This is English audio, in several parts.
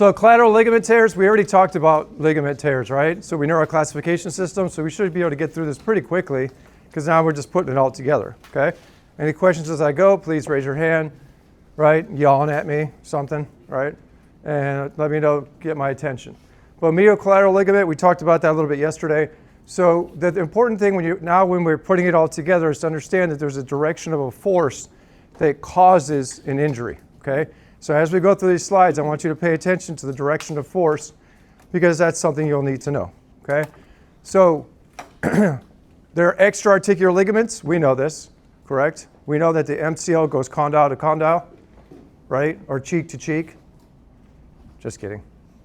So collateral ligament tears, we already talked about ligament tears, right? So we know our classification system, so we should be able to get through this pretty quickly because now we're just putting it all together, okay? Any questions as I go, please raise your hand, right? Yawing at me, something, right? And let me know, get my attention. But medial collateral ligament, we talked about that a little bit yesterday. So the important thing when we're putting it all together is to understand that there's a direction of a force that causes an injury, okay? So as we go through these slides, I want you to pay attention to the direction of force because that's something you'll need to know, okay? So there are extra-articular ligaments. We know this, correct? We know that the MCL goes condyle to condyle, right? Or cheek to cheek. Just kidding,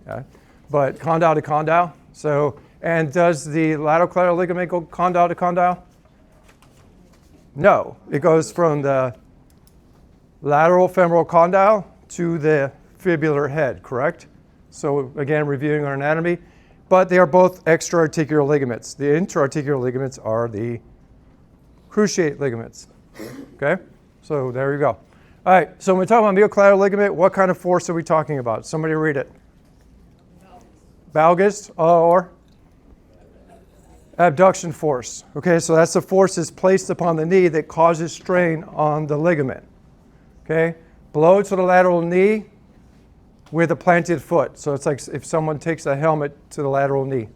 yeah. But condyle to condyle. So, and does the lateral collateral ligament go condyle to condyle? No, it goes from the lateral femoral condyle to the fibular head, correct? So again, reviewing our anatomy, but they are both extra-articular ligaments. The intra-articular ligaments are the cruciate ligaments, okay? So there you go. All right, so when we talk about medial collateral ligament, what kind of force are we talking about? Somebody read it. Valgus or abduction force. Okay, so that's the force that's placed upon the knee that causes strain on the ligament. Okay, below to the lateral knee with a planted foot. So it's like if someone takes a helmet to the lateral knee.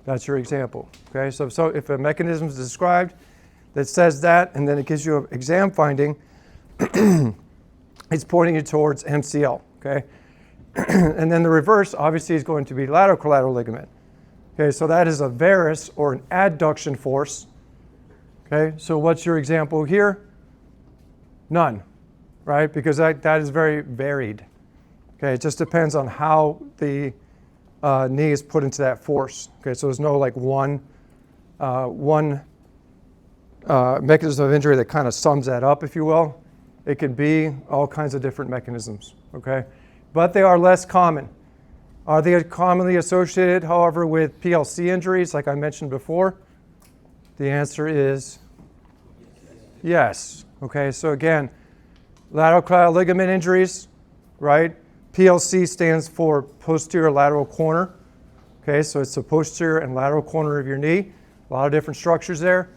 That's your example. Okay, so if a mechanism is described that says that, and then it gives you an exam finding, it's pointing you towards MCL. Okay, and then the reverse obviously is going to be lateral collateral ligament. Okay, so that is a varus or an adduction force. Okay, so what's your example here? None. Right? Because that is very varied. Okay, it just depends on how the knee is put into that force. Okay, so there's no like one mechanism of injury that kind of sums that up, if you will. It can be all kinds of different mechanisms. Okay, but they are less common. Are they commonly associated, however, with PLC injuries, like I mentioned before? The answer is yes. Okay, so again, lateral collateral ligament injuries, right? PLC stands for posterior lateral corner. Okay, so it's the posterior and lateral corner of your knee. A lot of different structures there.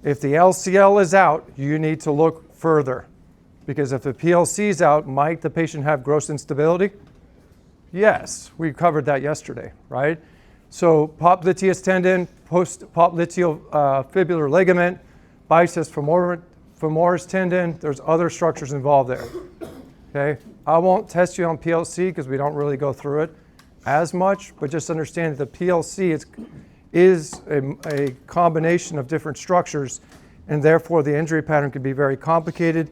If the LCL is out, you need to look further. Because if the PLC is out, might the patient have gross instability? Yes, we covered that yesterday, right? So popliteus tendon, popliteal fibular ligament, biceps femoris tendon, there's other structures involved there. Okay, I won't test you on PLC because we don't really go through it as much, but just understand that the PLC is a combination of different structures, and therefore the injury pattern can be very complicated.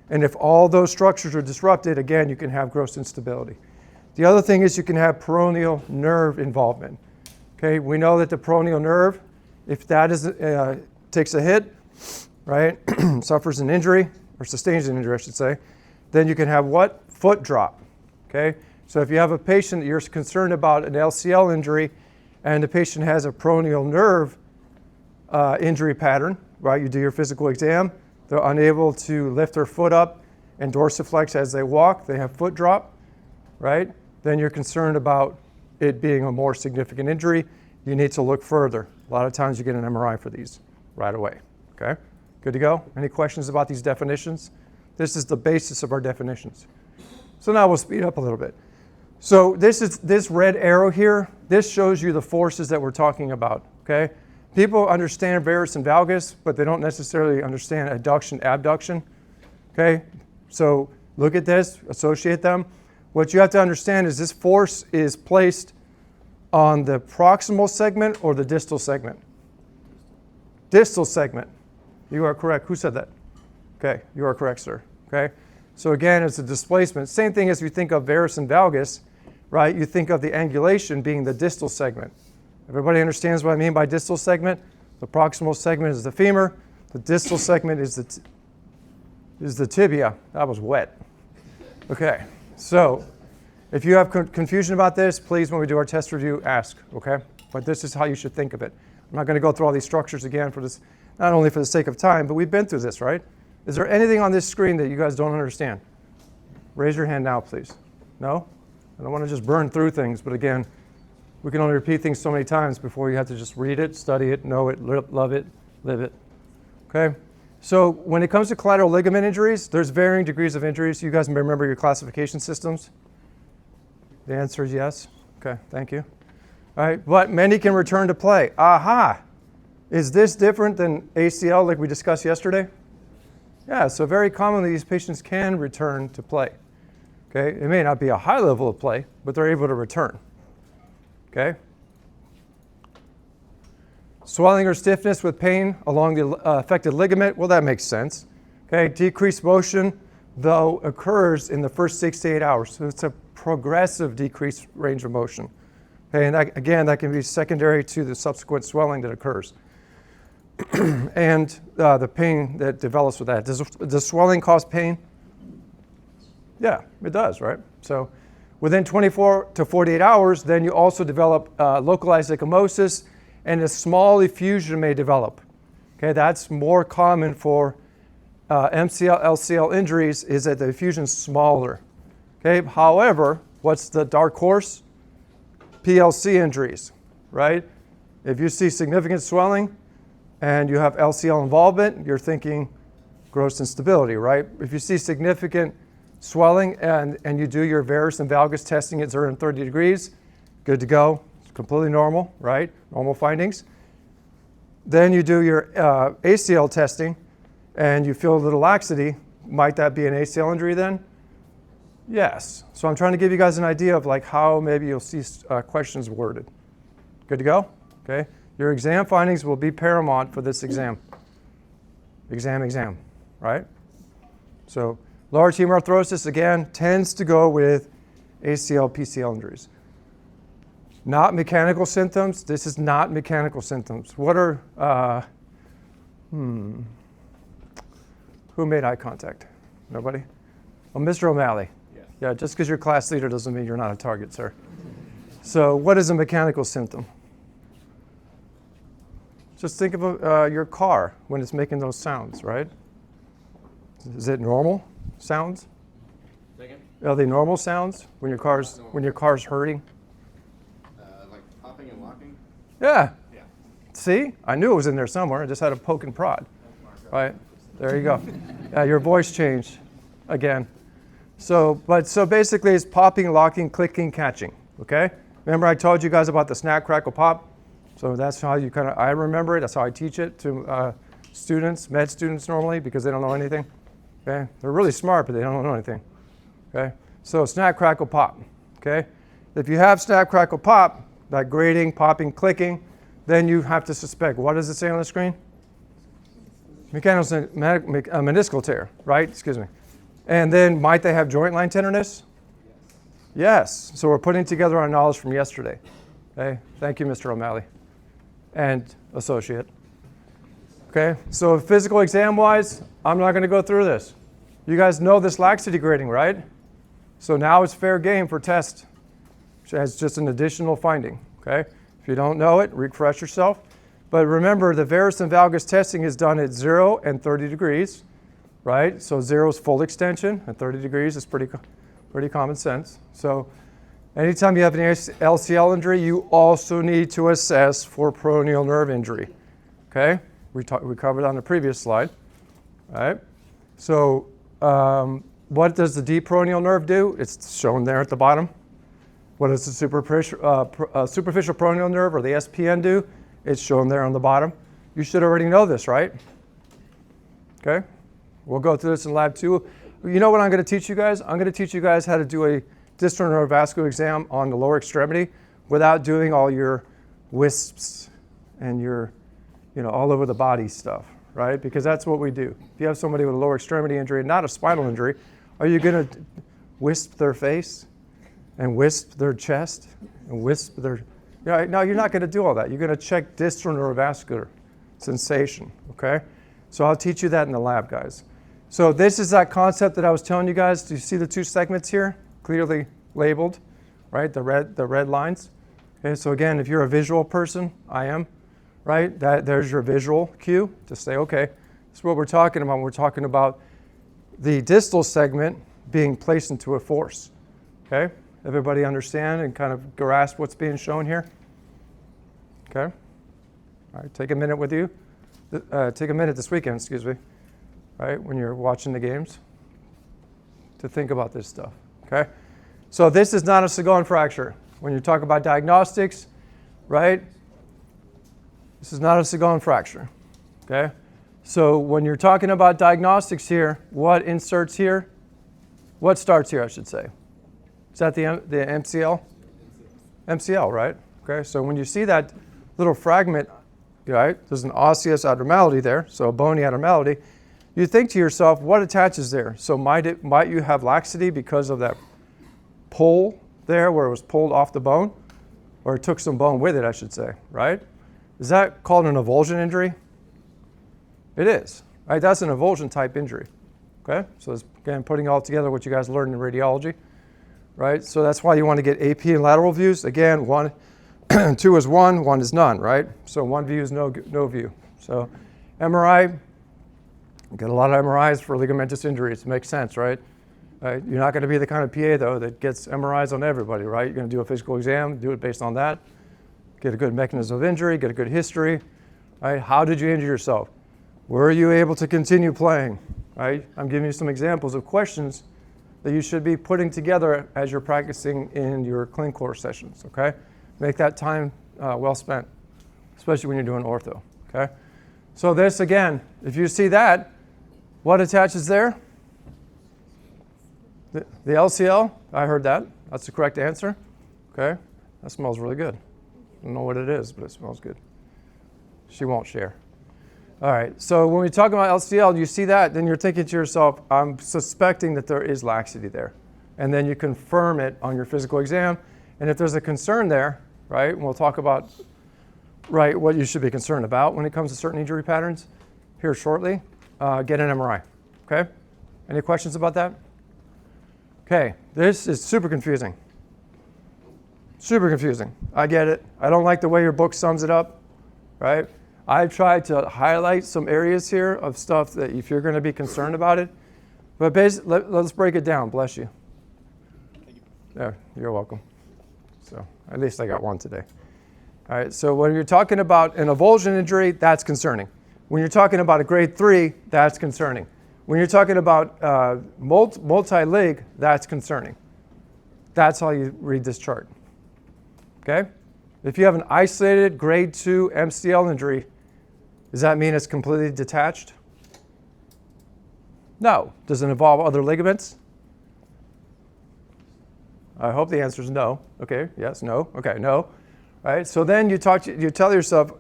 And if all those structures are disrupted, again, you can have gross instability. The other thing is you can have peroneal nerve involvement. Okay, we know that the peroneal nerve, if that takes a hit, right, suffers an injury, or sustains an injury, I should say, then you can have what? Foot drop. Okay, so if you have a patient that you're concerned about an LCL injury, and the patient has a peroneal nerve injury pattern, right, you do your physical exam, they're unable to lift their foot up and dorsiflex as they walk, they have foot drop, right? Then you're concerned about it being a more significant injury. You need to look further. A lot of times you get an MRI for these right away, okay? Good to go? Any questions about these definitions? This is the basis of our definitions. So now we'll speed up a little bit. So this red arrow here, this shows you the forces that we're talking about, okay? People understand varus and valgus, but they don't necessarily understand adduction, abduction, okay? So look at this, associate them. What you have to understand is this force is placed on the proximal segment or the distal segment? Distal segment. You are correct. Who said that? Okay, you are correct, sir. Okay, so again, it's a displacement. Same thing as you think of varus and valgus, right? You think of the angulation being the distal segment. Everybody understands what I mean by distal segment? The proximal segment is the femur. The distal segment is the tibia. That was wet. Okay, so if you have confusion about this, please, when we do our test review, ask, okay? But this is how you should think of it. I'm not going to go through all these structures again for this, not only for the sake of time, but we've been through this, right? Is there anything on this screen that you guys don't understand? Raise your hand now, please. No? I don't want to just burn through things, but again, we can only repeat things so many times before you have to just read it, study it, know it, love it, live it. Okay? So when it comes to collateral ligament injuries, there's varying degrees of injuries. You guys remember your classification systems? The answer is yes. Okay, thank you. All right, but many can return to play. Aha! Is this different than ACL like we discussed yesterday? Yeah, so very commonly these patients can return to play. Okay, it may not be a high level of play, but they're able to return. Okay? Swelling or stiffness with pain along the affected ligament, well, that makes sense. Okay, decreased motion, though, occurs in the first 6 to 8 hours. So it's a progressive decreased range of motion. Okay, and that, again, that can be secondary to the subsequent swelling that occurs. And the pain that develops with that. Does swelling cause pain? Yeah, it does, right? So within 24 to 48 hours, then you also develop localized ecchymosis, and a small effusion may develop. Okay, that's more common for MCL, LCL injuries, is that the effusion is smaller. Okay, however, what's the dark horse? PLC injuries, right? If you see significant swelling and you have LCL involvement, you're thinking gross instability, right? If you see significant swelling and you do your varus and valgus testing at 0 and 30 degrees, good to go. It's completely normal, right? Normal findings. Then you do your ACL testing and you feel a little laxity. Might that be an ACL injury then? Yes. So I'm trying to give you guys an idea of like how maybe you'll see questions worded. Good to go? Okay. Your exam findings will be paramount for this exam. Exam, right? So large hemarthrosis, again, tends to go with ACL, PCL injuries. Not mechanical symptoms. This is not mechanical symptoms. What are, who made eye contact? Nobody? Oh, Mr. O'Malley. Yes. Yeah, just because you're class leader doesn't mean you're not a target, sir. So what is a mechanical symptom? Just think of your car when it's making those sounds, right? Is it normal sounds? Second? Are they normal sounds when your car's hurting? Like popping and locking? Yeah. Yeah. See? I knew it was in there somewhere. I just had to poke and prod. Right? There you go. Your voice changed again. So basically it's popping, locking, clicking, catching. Okay? Remember I told you guys about the snap, crackle, pop? So that's how you I remember it. That's how I teach it to students, med students normally, because they don't know anything. Okay? They're really smart, but they don't know anything. Okay? So snap, crackle, pop. Okay? If you have snap, crackle, pop, that grating, popping, clicking, then you have to suspect. What does it say on the screen? Meniscal tear, right? Excuse me. And then might they have joint line tenderness? Yes. So we're putting together our knowledge from yesterday. Okay? Thank you, Mr. O'Malley and associate. Okay? So physical exam-wise, I'm not going to go through this. You guys know this laxity grading, right? So now it's fair game for test. It's just an additional finding. Okay? If you don't know it, refresh yourself. But remember, the varus and valgus testing is done at 0 and 30 degrees, right? So 0 is full extension, and 30 degrees is pretty common sense. So anytime you have an LCL injury, you also need to assess for peroneal nerve injury. Okay? We covered on the previous slide. All right? So what does the deep peroneal nerve do? It's shown there at the bottom. What does the superficial peroneal nerve, or the SPN, do? It's shown there on the bottom. You should already know this, right? Okay? We'll go through this in lab 2. You know what I'm going to teach you guys? I'm going to teach you guys how to do a distal neurovascular exam on the lower extremity without doing all your wisps and your, all over the body stuff, right? Because that's what we do. If you have somebody with a lower extremity injury, not a spinal injury, are you going to wisp their face and wisp their chest and wisp their... No, you're not going to do all that. You're going to check distal neurovascular sensation, okay? So I'll teach you that in the lab, guys. So this is that concept that I was telling you guys. Do you see the 2 segments here, clearly labeled, right? The red lines. Okay, so again, if you're a visual person, I am, right? There's your visual cue to say, okay, this is what we're talking about. We're talking about the distal segment being placed into a force, okay? Everybody understand and kind of grasp what's being shown here? Okay. All right, take a minute with you. Take a minute this weekend, excuse me, right, when you're watching the games to think about this stuff, okay? So this is not a Sagan fracture. When you talk about diagnostics, right, this is not a Sagan fracture, okay? So when you're talking about diagnostics here, what inserts here? What starts here, I should say? Is that the MCL? MCL, right? Okay, so when you see that little fragment, right, there's an osseous abnormality there, so a bony abnormality, you think to yourself, what attaches there? So might you have laxity because of that pull there where it was pulled off the bone? Or it took some bone with it, I should say, right? Is that called an avulsion injury? It is, right? That's an avulsion type injury, okay? So it's, again, putting all together what you guys learned in radiology, right? So that's why you want to get AP and lateral views. Again, 2 is 1, 1 is none, right? So 1 view is no view. So MRI, get a lot of MRIs for ligamentous injuries. It makes sense, right? You're not going to be the kind of PA, though, that gets MRIs on everybody, right? You're going to do a physical exam, do it based on that, get a good mechanism of injury, get a good history, right? How did you injure yourself? Were you able to continue playing, right? I'm giving you some examples of questions that you should be putting together as you're practicing in your clin core sessions, okay? Make that time well spent, especially when you're doing ortho, okay? So this, again, if you see that, what attaches there? The LCL, I heard that. That's the correct answer, okay? That smells really good. I don't know what it is, but it smells good. She won't share. All right, so when we talk about LCL, you see that, then you're thinking to yourself, I'm suspecting that there is laxity there. And then you confirm it on your physical exam. And if there's a concern there, right, and we'll talk about, right, what you should be concerned about when it comes to certain injury patterns here shortly, get an MRI, okay? Any questions about that? Okay, this is super confusing. Super confusing. I get it. I don't like the way your book sums it up, right? I've tried to highlight some areas here of stuff that if you're going to be concerned about it, but basically, let's break it down. Bless you. Thank you. Yeah, you're welcome. So at least I got one today. All right, so when you're talking about an avulsion injury, that's concerning. When you're talking about a grade 3, that's concerning. When you're talking about multi-lig, that's concerning. That's how you read this chart. Okay? If you have an isolated grade 2 MCL injury, does that mean it's completely detached? No. Does it involve other ligaments? I hope the answer is no. Okay, yes, no. Okay, no. All right, so then you tell yourself,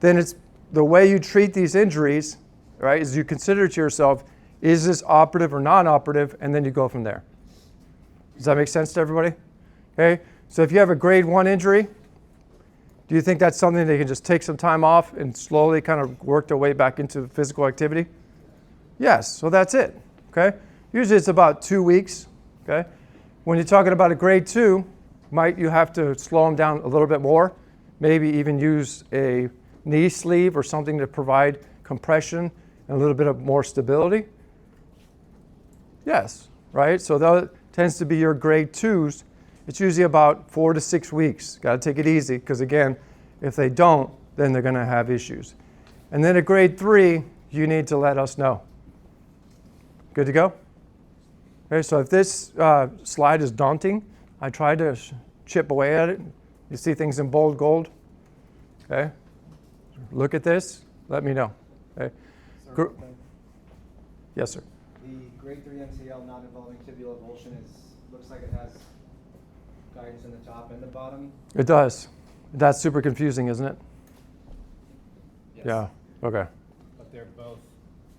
then it's the way you treat these injuries, right, is you consider to yourself, is this operative or non-operative, and then you go from there. Does that make sense to everybody? Okay, so if you have a grade 1 injury, do you think that's something they can just take some time off and slowly kind of work their way back into physical activity? Yes, so that's it, okay? Usually it's about 2 weeks, okay? When you're talking about a grade 2, might you have to slow them down a little bit more, maybe even use a knee sleeve or something to provide compression and a little bit of more stability? Yes, right? So that tends to be your grade 2s. It's usually about 4 to 6 weeks. Got to take it easy because, again, if they don't, then they're going to have issues. And then at grade 3, you need to let us know. Good to go? Okay, so if this slide is daunting, I tried to chip away at it. You see things in bold gold? Okay? Look at this. Let me know. Okay? Yes, sir. The grade 3 MCL not involving tibial avulsion looks like it has guidance in the top and the bottom. It does. That's super confusing, isn't it? Yes. Yeah. Okay. But they're both.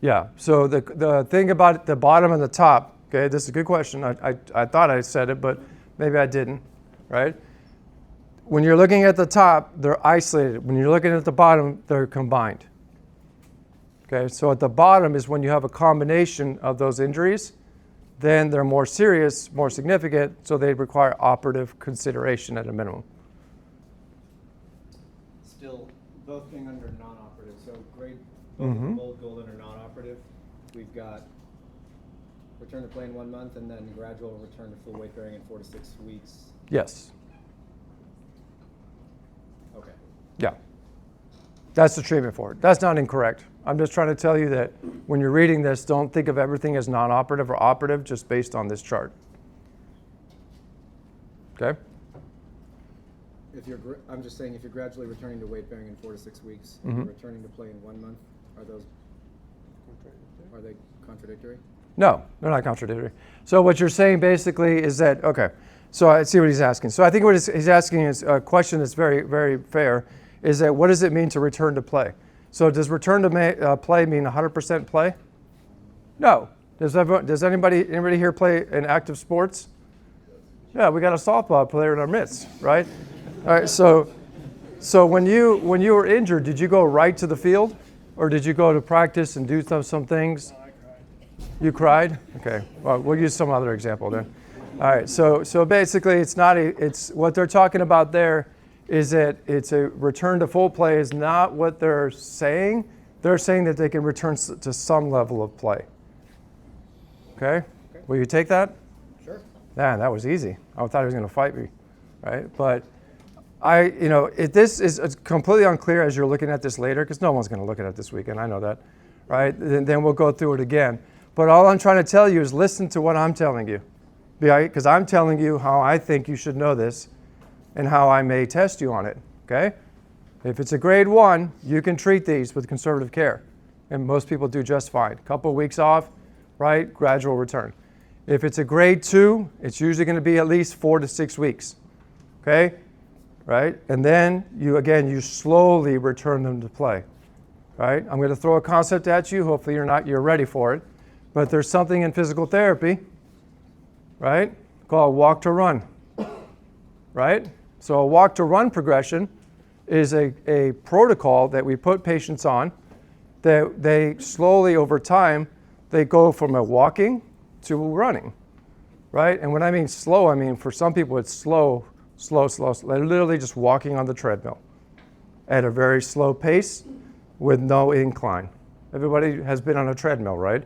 Yeah. So the thing about the bottom and the top, okay, this is a good question. I thought I said it, but maybe I didn't, right? When you're looking at the top, they're isolated. When you're looking at the bottom, they're combined. Okay, so at the bottom is when you have a combination of those injuries, then they're more serious, more significant, so they require operative consideration at a minimum. Still, both being under non-operative. So grade both bold gold under non-operative. We've got return to play in 1 month, and then gradual return to full weight bearing in 4 to 6 weeks. Yes. Okay. Yeah. That's the treatment for it. That's not incorrect. I'm just trying to tell you that when you're reading this, don't think of everything as non-operative or operative just based on this chart. Okay? I'm just saying, if you're gradually returning to weight bearing in 4 to 6 weeks, Mhm. and you're returning to play in 1 month, are they contradictory? No, they're not contradictory. So what you're saying basically is that, okay, so I see what he's asking. So I think what he's asking is a question that's very, very fair, is that what does it mean to return to play? So does return to play mean 100% play? No. Does anybody here play in active sports? Yeah, we got a softball player in our midst, right? All right, so when you were injured, did you go right to the field? Or did you go to practice and do some things? You cried? Okay. Well, we'll use some other example then. All right. So basically, it's what they're talking about there is that it's a return to full play is not what they're saying. They're saying that they can return to some level of play. Okay? Will you take that? Sure. Man, that was easy. I thought he was going to fight me, right? But this is completely unclear as you're looking at this later, because no one's going to look at it this weekend. I know that, right? Then we'll go through it again. But all I'm trying to tell you is listen to what I'm telling you, because I'm telling you how I think you should know this and how I may test you on it, okay? If it's a grade 1, you can treat these with conservative care, and most people do just fine. A couple of weeks off, right? Gradual return. If it's a grade 2, it's usually going to be at least 4 to 6 weeks, okay? Right? And then you slowly return them to play, right? I'm going to throw a concept at you. Hopefully you're ready for it. But there's something in physical therapy, right, called walk to run, right? So a walk to run progression is a protocol that we put patients on that they slowly over time, they go from a walking to running, right? And when I mean slow, I mean for some people it's slow. They're literally just walking on the treadmill at a very slow pace with no incline. Everybody has been on a treadmill, right?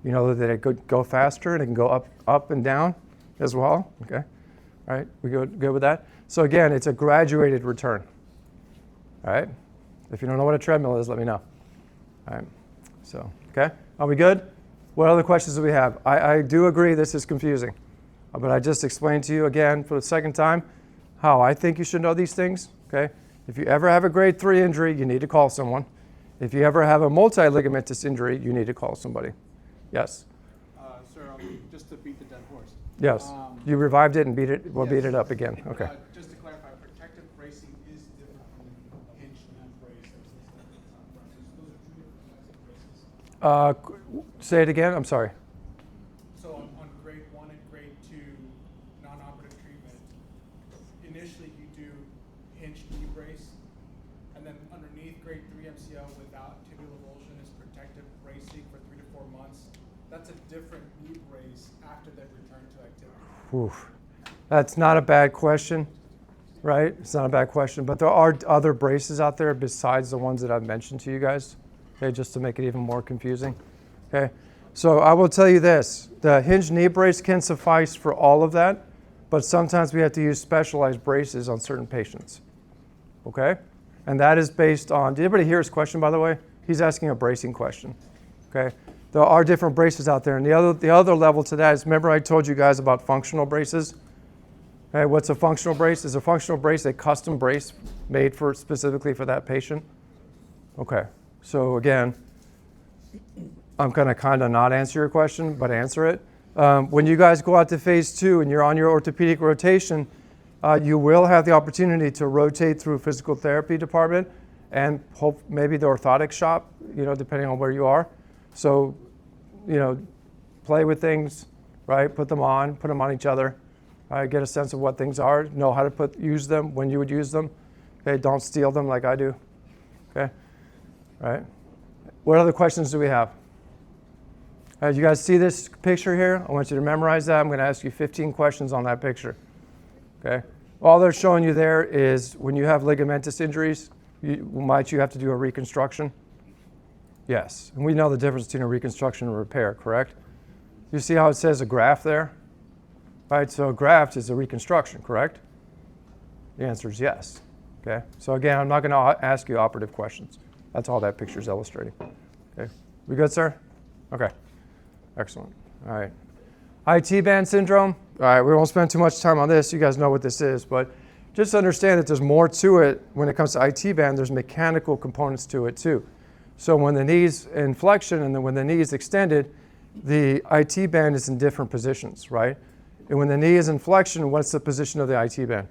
You know that it could go faster and it can go up and down as well. Okay, all right, we good with that? So again, it's a graduated return. All right, if you don't know what a treadmill is, let me know. All right, so okay, are we good? What other questions do we have? I do agree this is confusing, but I just explained to you again for the second time how I think you should know these things. Okay, if you ever have a grade 3 injury, you need to call someone. If you ever have a multi-ligamentous injury, you need to call somebody. Yes. Sir, just to beat the dead horse. Yes. You revived it and beat it. We'll beat it up again. Okay. Just to clarify, protective bracing is different from hinge knee brace. Those are 2 different types of braces. Say it again. I'm sorry. So on grade 1 and grade 2 non-operative treatment, initially you do hinge knee brace, and then underneath grade 3 MCL without tibial avulsion is protective bracing for 3 to 4 months. That's a different knee brace after they return to activity. Oof. That's not a bad question, right? It's not a bad question, but there are other braces out there besides the ones that I've mentioned to you guys, okay, just to make it even more confusing, okay? So I will tell you this, the hinge knee brace can suffice for all of that, but sometimes we have to use specialized braces on certain patients, okay? And that is based on, did anybody hear his question, by the way? He's asking a bracing question, okay? There are different braces out there. And the other level to that is, remember I told you guys about functional braces? Okay, what's a functional brace? Is a functional brace a custom brace made specifically for that patient? Okay, so again, I'm going to kind of not answer your question, but answer it. When you guys go out to phase 2 and you're on your orthopedic rotation, you will have the opportunity to rotate through physical therapy department and maybe the orthotic shop, depending on where you are. So, play with things, right? Put them on each other. Get a sense of what things are. Know how to use them when you would use them. Okay, don't steal them like I do. Okay, right? What other questions do we have? You guys see this picture here? I want you to memorize that. I'm going to ask you 15 questions on that picture. Okay. All they're showing you there is when you have ligamentous injuries, might you have to do a reconstruction? Yes, and we know the difference between a reconstruction and repair, correct? You see how it says a graft there? Right, so a graft is a reconstruction, correct? The answer is yes. Okay, so again, I'm not going to ask you operative questions. That's all that picture is illustrating. Okay, we good, sir? Okay, excellent. All right. IT band syndrome. All right, we won't spend too much time on this. You guys know what this is, but just understand that there's more to it when it comes to IT band. There's mechanical components to it too. So when the knee's in flexion and then when the knee is extended, the IT band is in different positions, right? And when the knee is in flexion, what's the position of the IT band?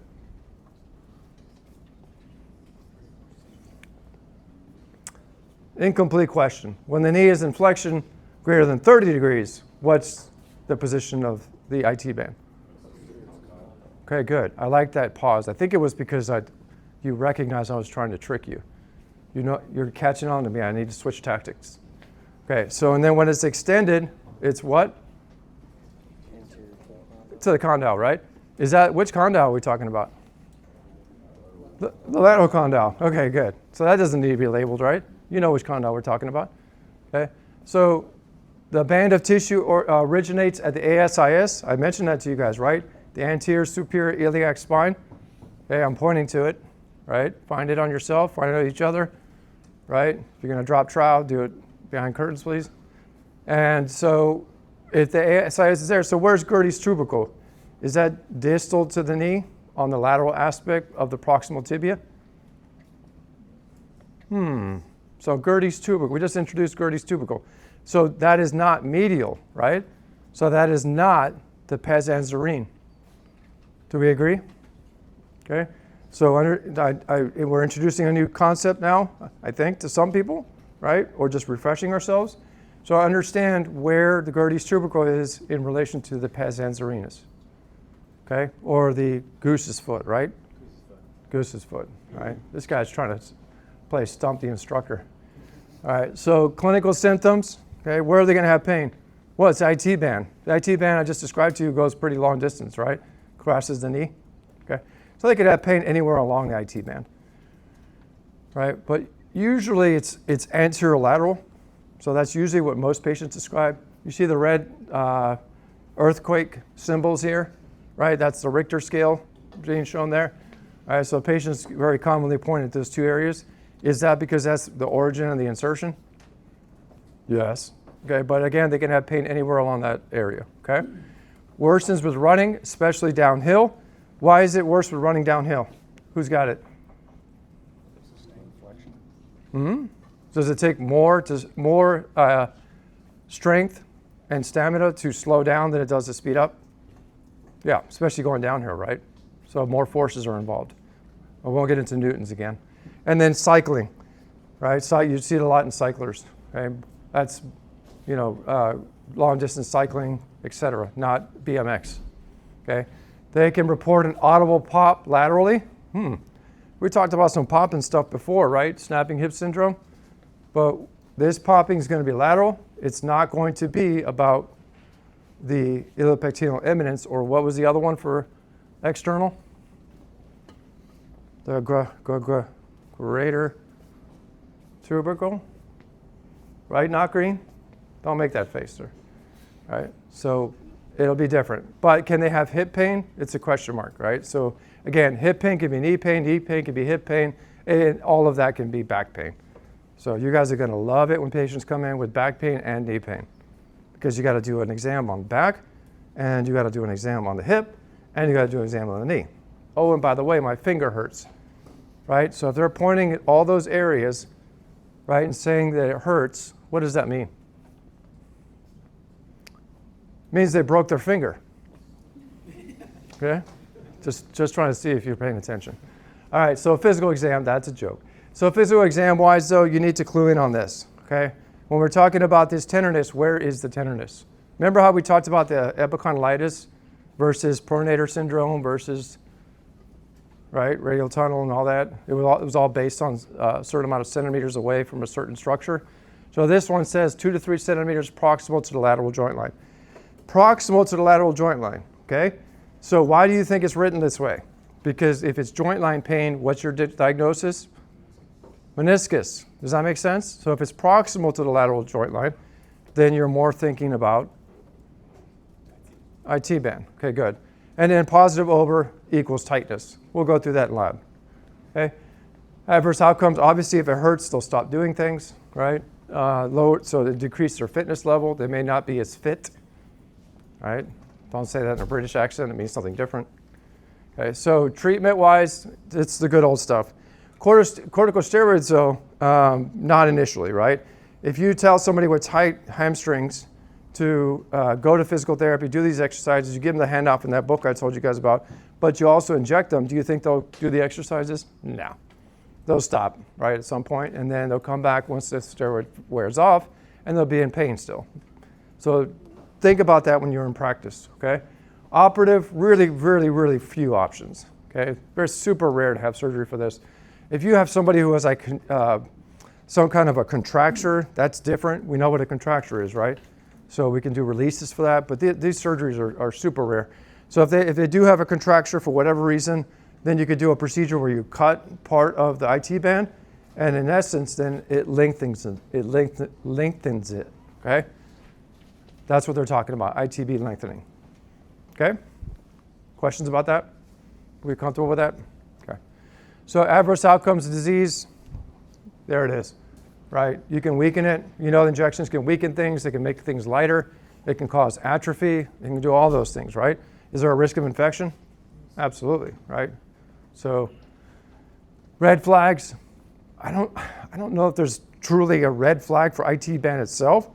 Incomplete question. When the knee is in flexion greater than 30 degrees, what's the position of the IT band? Okay, good. I like that pause. I think it was because you recognized I was trying to trick you. You know, you're catching on to me. I need to switch tactics. Okay, so and then when it's extended, it's what? To the condyle, right? Is that, which condyle are we talking about? The lateral condyle. Okay, good. So that doesn't need to be labeled, right? You know which condyle we're talking about. Okay, so the band of tissue originates at the ASIS. I mentioned that to you guys, right? The anterior superior iliac spine. Okay, I'm pointing to it, right? Find it on yourself, find it on each other, right? If you're going to drop trowel, do it behind curtains, please. And so if the ASIS is there, so where's Gerdy's tubercle? Is that distal to the knee on the lateral aspect of the proximal tibia? So Gerdy's tubercle, we just introduced Gerdy's tubercle. So that is not medial, right? So that is not the pes anzarine. Do we agree? Okay. So we're introducing a new concept now, I think, to some people, right? Or just refreshing ourselves. So understand where the Gerdy's tubercle is in relation to the pes anzarinus. Okay? Or the goose's foot, right? Goose's foot, right? This guy's trying to play stump the instructor. All right, so clinical symptoms, okay, where are they going to have pain? Well, it's the IT band. The IT band I just described to you goes pretty long distance, right? Crosses the knee, okay? So they could have pain anywhere along the IT band, right? But usually it's anterolateral, so that's usually what most patients describe. You see the red earthquake symbols here, right? That's the Richter scale being shown there. All right, so patients very commonly point at those two areas. Is that because that's the origin of the insertion? Yes. Okay, but again, they can have pain anywhere along that area, okay? Worsens with running, especially downhill. Why is it worse with running downhill? Who's got it? Does it take more strength and stamina to slow down than it does to speed up? Yeah, especially going downhill, right? So more forces are involved. I won't get into newtons again. And then cycling, right? So you see it a lot in cyclers. Okay? That's, long distance cycling, etc., not BMX. Okay? They can report an audible pop laterally. We talked about some popping stuff before, right? Snapping hip syndrome. But this popping is going to be lateral. It's not going to be about the iliopectineal eminence, or what was the other one for external? The greater tubercle, right? Not green? Don't make that face, sir. All right, so it'll be different. But can they have hip pain? It's a question mark, right? So again, hip pain can be knee pain can be hip pain, and all of that can be back pain. So you guys are going to love it when patients come in with back pain and knee pain, because you got to do an exam on the back, and you got to do an exam on the hip, and you got to do an exam on the knee. Oh, and by the way, my finger hurts. Right? So if they're pointing at all those areas, right, and saying that it hurts, what does that mean? It means they broke their finger. Okay? Just trying to see if you're paying attention. All right, so physical exam, that's a joke. So physical exam-wise, though, you need to clue in on this, okay? When we're talking about this tenderness, where is the tenderness? Remember how we talked about the epicondylitis versus pronator syndrome versus, right, radial tunnel and all that? It was all based on a certain amount of centimeters away from a certain structure. So this one says 2 to 3 centimeters proximal to the lateral joint line. Proximal to the lateral joint line, okay? So why do you think it's written this way? Because if it's joint line pain, what's your diagnosis? Meniscus. Does that make sense? So if it's proximal to the lateral joint line, then you're more thinking about IT band. Okay, good. And then positive over equals tightness. We'll go through that in lab. Okay. Adverse outcomes, obviously if it hurts, they'll stop doing things, right? Lower, so they decrease their fitness level. They may not be as fit, right? Don't say that in a British accent. It means something different. Okay, so treatment-wise, it's the good old stuff. Corticosteroids, though, not initially, right? If you tell somebody with tight hamstrings to go to physical therapy, do these exercises, you give them the handout from that book I told you guys about, but you also inject them, do you think they'll do the exercises? No. They'll stop, right, at some point, and then they'll come back once the steroid wears off, and they'll be in pain still. So think about that when you're in practice, okay? Operative, really, really, really few options, okay? It's super rare to have surgery for this. If you have somebody who has like some kind of a contracture, that's different. We know what a contracture is, right? So we can do releases for that, but these surgeries are super rare. So if they do have a contracture for whatever reason, then you could do a procedure where you cut part of the IT band, and in essence, then it lengthens it, okay? That's what they're talking about, ITB lengthening, okay? Questions about that? Are we comfortable with that? Okay. So adverse outcomes of disease, there it is, right? You can weaken it. You know, the injections can weaken things. They can make things lighter. It can cause atrophy. It can do all those things, right? Is there a risk of infection? Absolutely, right? So red flags, I don't know if there's truly a red flag for IT band itself.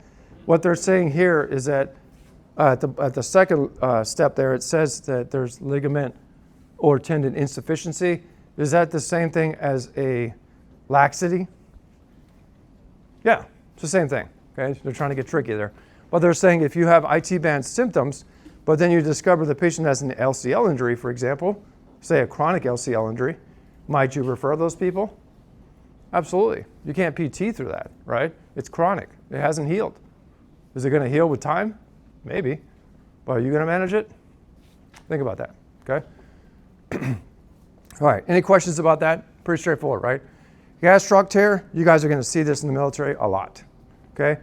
What they're saying here is that at the second step there, it says that there's ligament or tendon insufficiency. Is that the same thing as a laxity? Yeah, it's the same thing, okay? They're trying to get tricky there. But they're saying if you have IT band symptoms, but then you discover the patient has an LCL injury, for example, say a chronic LCL injury, might you refer those people? Absolutely. You can't PT through that, right? It's chronic. It hasn't healed. Is it going to heal with time? Maybe. But are you going to manage it? Think about that, okay? All right, any questions about that? Pretty straightforward, right? Gastroc tear, you guys are going to see this in the military a lot, okay?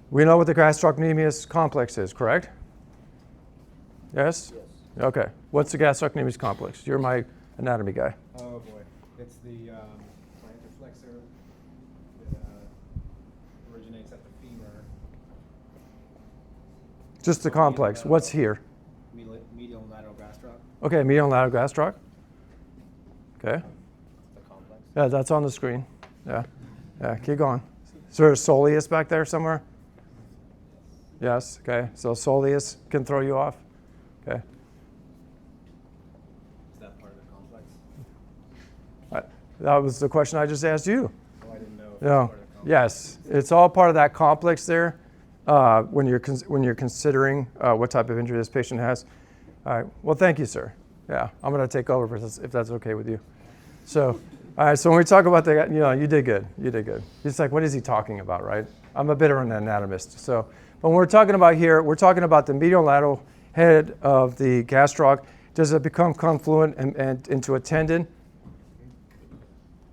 We know what the gastrocnemius complex is, correct? Yes? Yes. Okay. What's the gastrocnemius complex? You're my anatomy guy. Oh boy, it's the plantar flexor that originates at the femur. Just the complex. What's here? Medial and lateral gastroc. Okay, medial and lateral gastroc. Okay. The complex. Yeah, that's on the screen. Yeah. Yeah, keep going. Is there a soleus back there somewhere? Yes, okay. So soleus can throw you off. Okay. Is that part of the complex? That was the question I just asked you. Oh, I didn't know. If No. Part of the complex. Yes, it's all part of that complex there when you're considering what type of injury this patient has. All right. Well, thank you, sir. Yeah, I'm going to take over if that's okay with you. So, all right. So when we talk about the, you did good. You did good. It's like, what is he talking about, right? I'm a bit of an anatomist. So, but when we're talking about here, we're talking about the medial lateral head of the gastroc. Does it become confluent and into a tendon?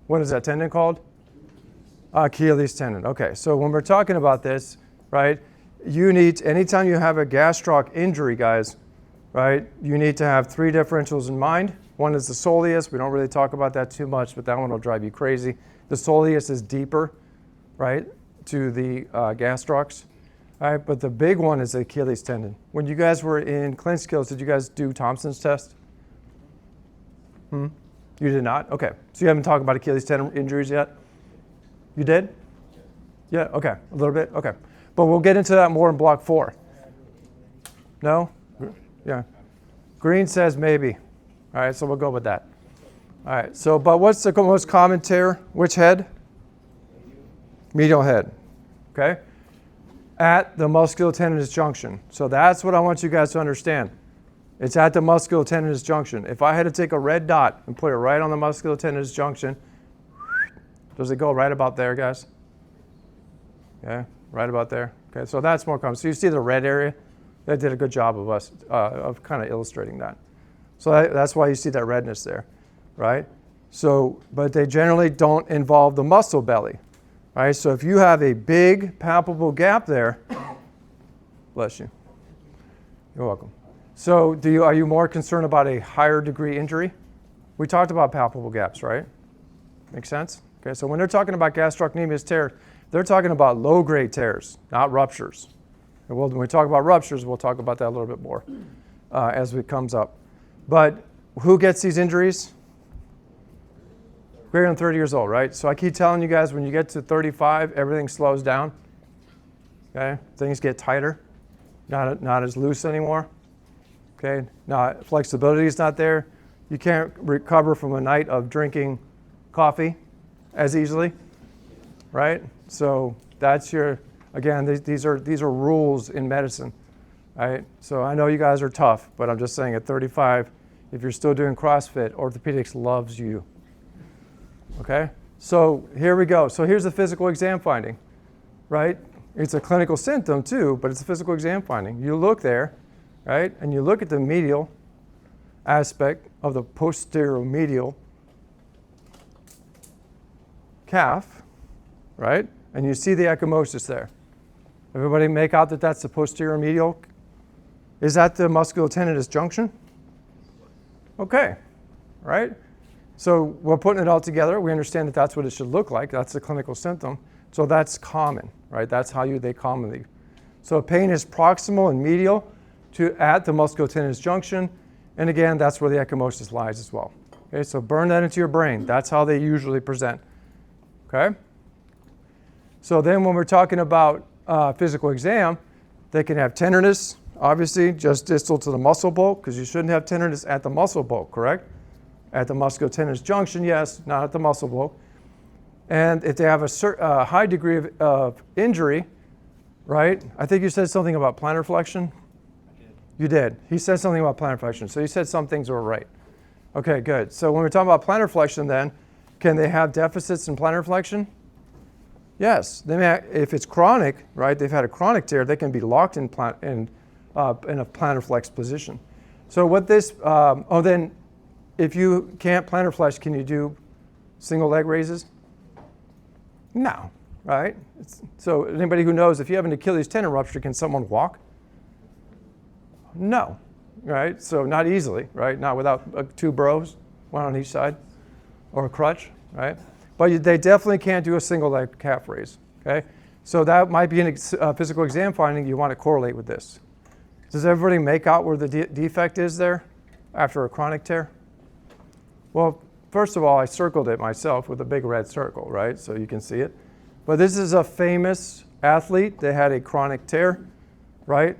What is that tendon called? Achilles tendon. Okay, so when we're talking about this, right, anytime you have a gastroc injury, guys, right, you need to have three differentials in mind. One is the soleus. We don't really talk about that too much, but that one will drive you crazy. The soleus is deeper, right, to the gastrocs. All right, but the big one is the Achilles tendon. When you guys were in clinic skills, did you guys do Thompson's test? You did not? Okay. So you haven't talked about Achilles tendon injuries yet? You did? Yeah, okay. A little bit? Okay. But we'll get into that more in block 4. No? Yeah. Green says maybe. All right, so we'll go with that. All right, so but what's the most common tear? Which head? Medial head. Okay? At the musculotendinous junction. So that's what I want you guys to understand. It's at the musculotendinous junction. If I had to take a red dot and put it right on the musculotendinous junction, does it go right about there, guys? Yeah, right about there. Okay, so that's more common. So you see the red area? They did a good job of us of kind of illustrating that. So that's why you see that redness there, right? So, but they generally don't involve the muscle belly. All right, so if you have a big palpable gap there, bless you. You're welcome. So are you more concerned about a higher degree injury? We talked about palpable gaps, right? Make sense? Okay, so when they're talking about gastrocnemius tear, they're talking about low-grade tears, not ruptures. And when we talk about ruptures, we'll talk about that a little bit more as it comes up. But who gets these injuries? Greater than 30 years old, right? So I keep telling you guys, when you get to 35, everything slows down. Okay, things get tighter, not as loose anymore. Okay, now flexibility is not there. You can't recover from a night of drinking coffee as easily, right? So that's again, these are rules in medicine, right? So I know you guys are tough, but I'm just saying at 35, if you're still doing CrossFit, orthopedics loves you. Okay, so here we go. So here's the physical exam finding, right? It's a clinical symptom too, but it's a physical exam finding. You look there, right, and you look at the medial aspect of the posterior medial calf, right? And you see the ecchymosis there. Everybody make out that that's the posterior medial. Is that the musculotendinous junction? Okay, right? So we're putting it all together. We understand that that's what it should look like. That's the clinical symptom. So that's common, right? That's how they commonly. So pain is proximal and medial at the musculotendinous junction. And again, that's where the ecchymosis lies as well. Okay, so burn that into your brain. That's how they usually present. Okay? So then when we're talking about physical exam, they can have tenderness, obviously, just distal to the muscle bulk, because you shouldn't have tenderness at the muscle bulk, correct? At the musculotendinous junction, yes, not at the muscle bulk. And if they have a high degree of injury, right? I think you said something about plantar flexion. I did. You did. He said something about plantar flexion. So you said some things were right. Okay, good. So when we're talking about plantar flexion then, can they have deficits in plantar flexion? Yes. They may, if it's chronic, right, they've had a chronic tear, they can be locked in a plantar flex position. So what this, then if you can't plantar flex, can you do single leg raises? No, right? So anybody who knows, if you have an Achilles tendon rupture, can someone walk? No, right? So not easily, right? Not without two bros, one on each side, or a crutch, right? But they definitely can't do a single leg calf raise, okay? So that might be a physical exam finding you want to correlate with this. Does everybody make out where the defect is there after a chronic tear? Well, first of all, I circled it myself with a big red circle, right? So you can see it. But this is a famous athlete that had a chronic tear, right?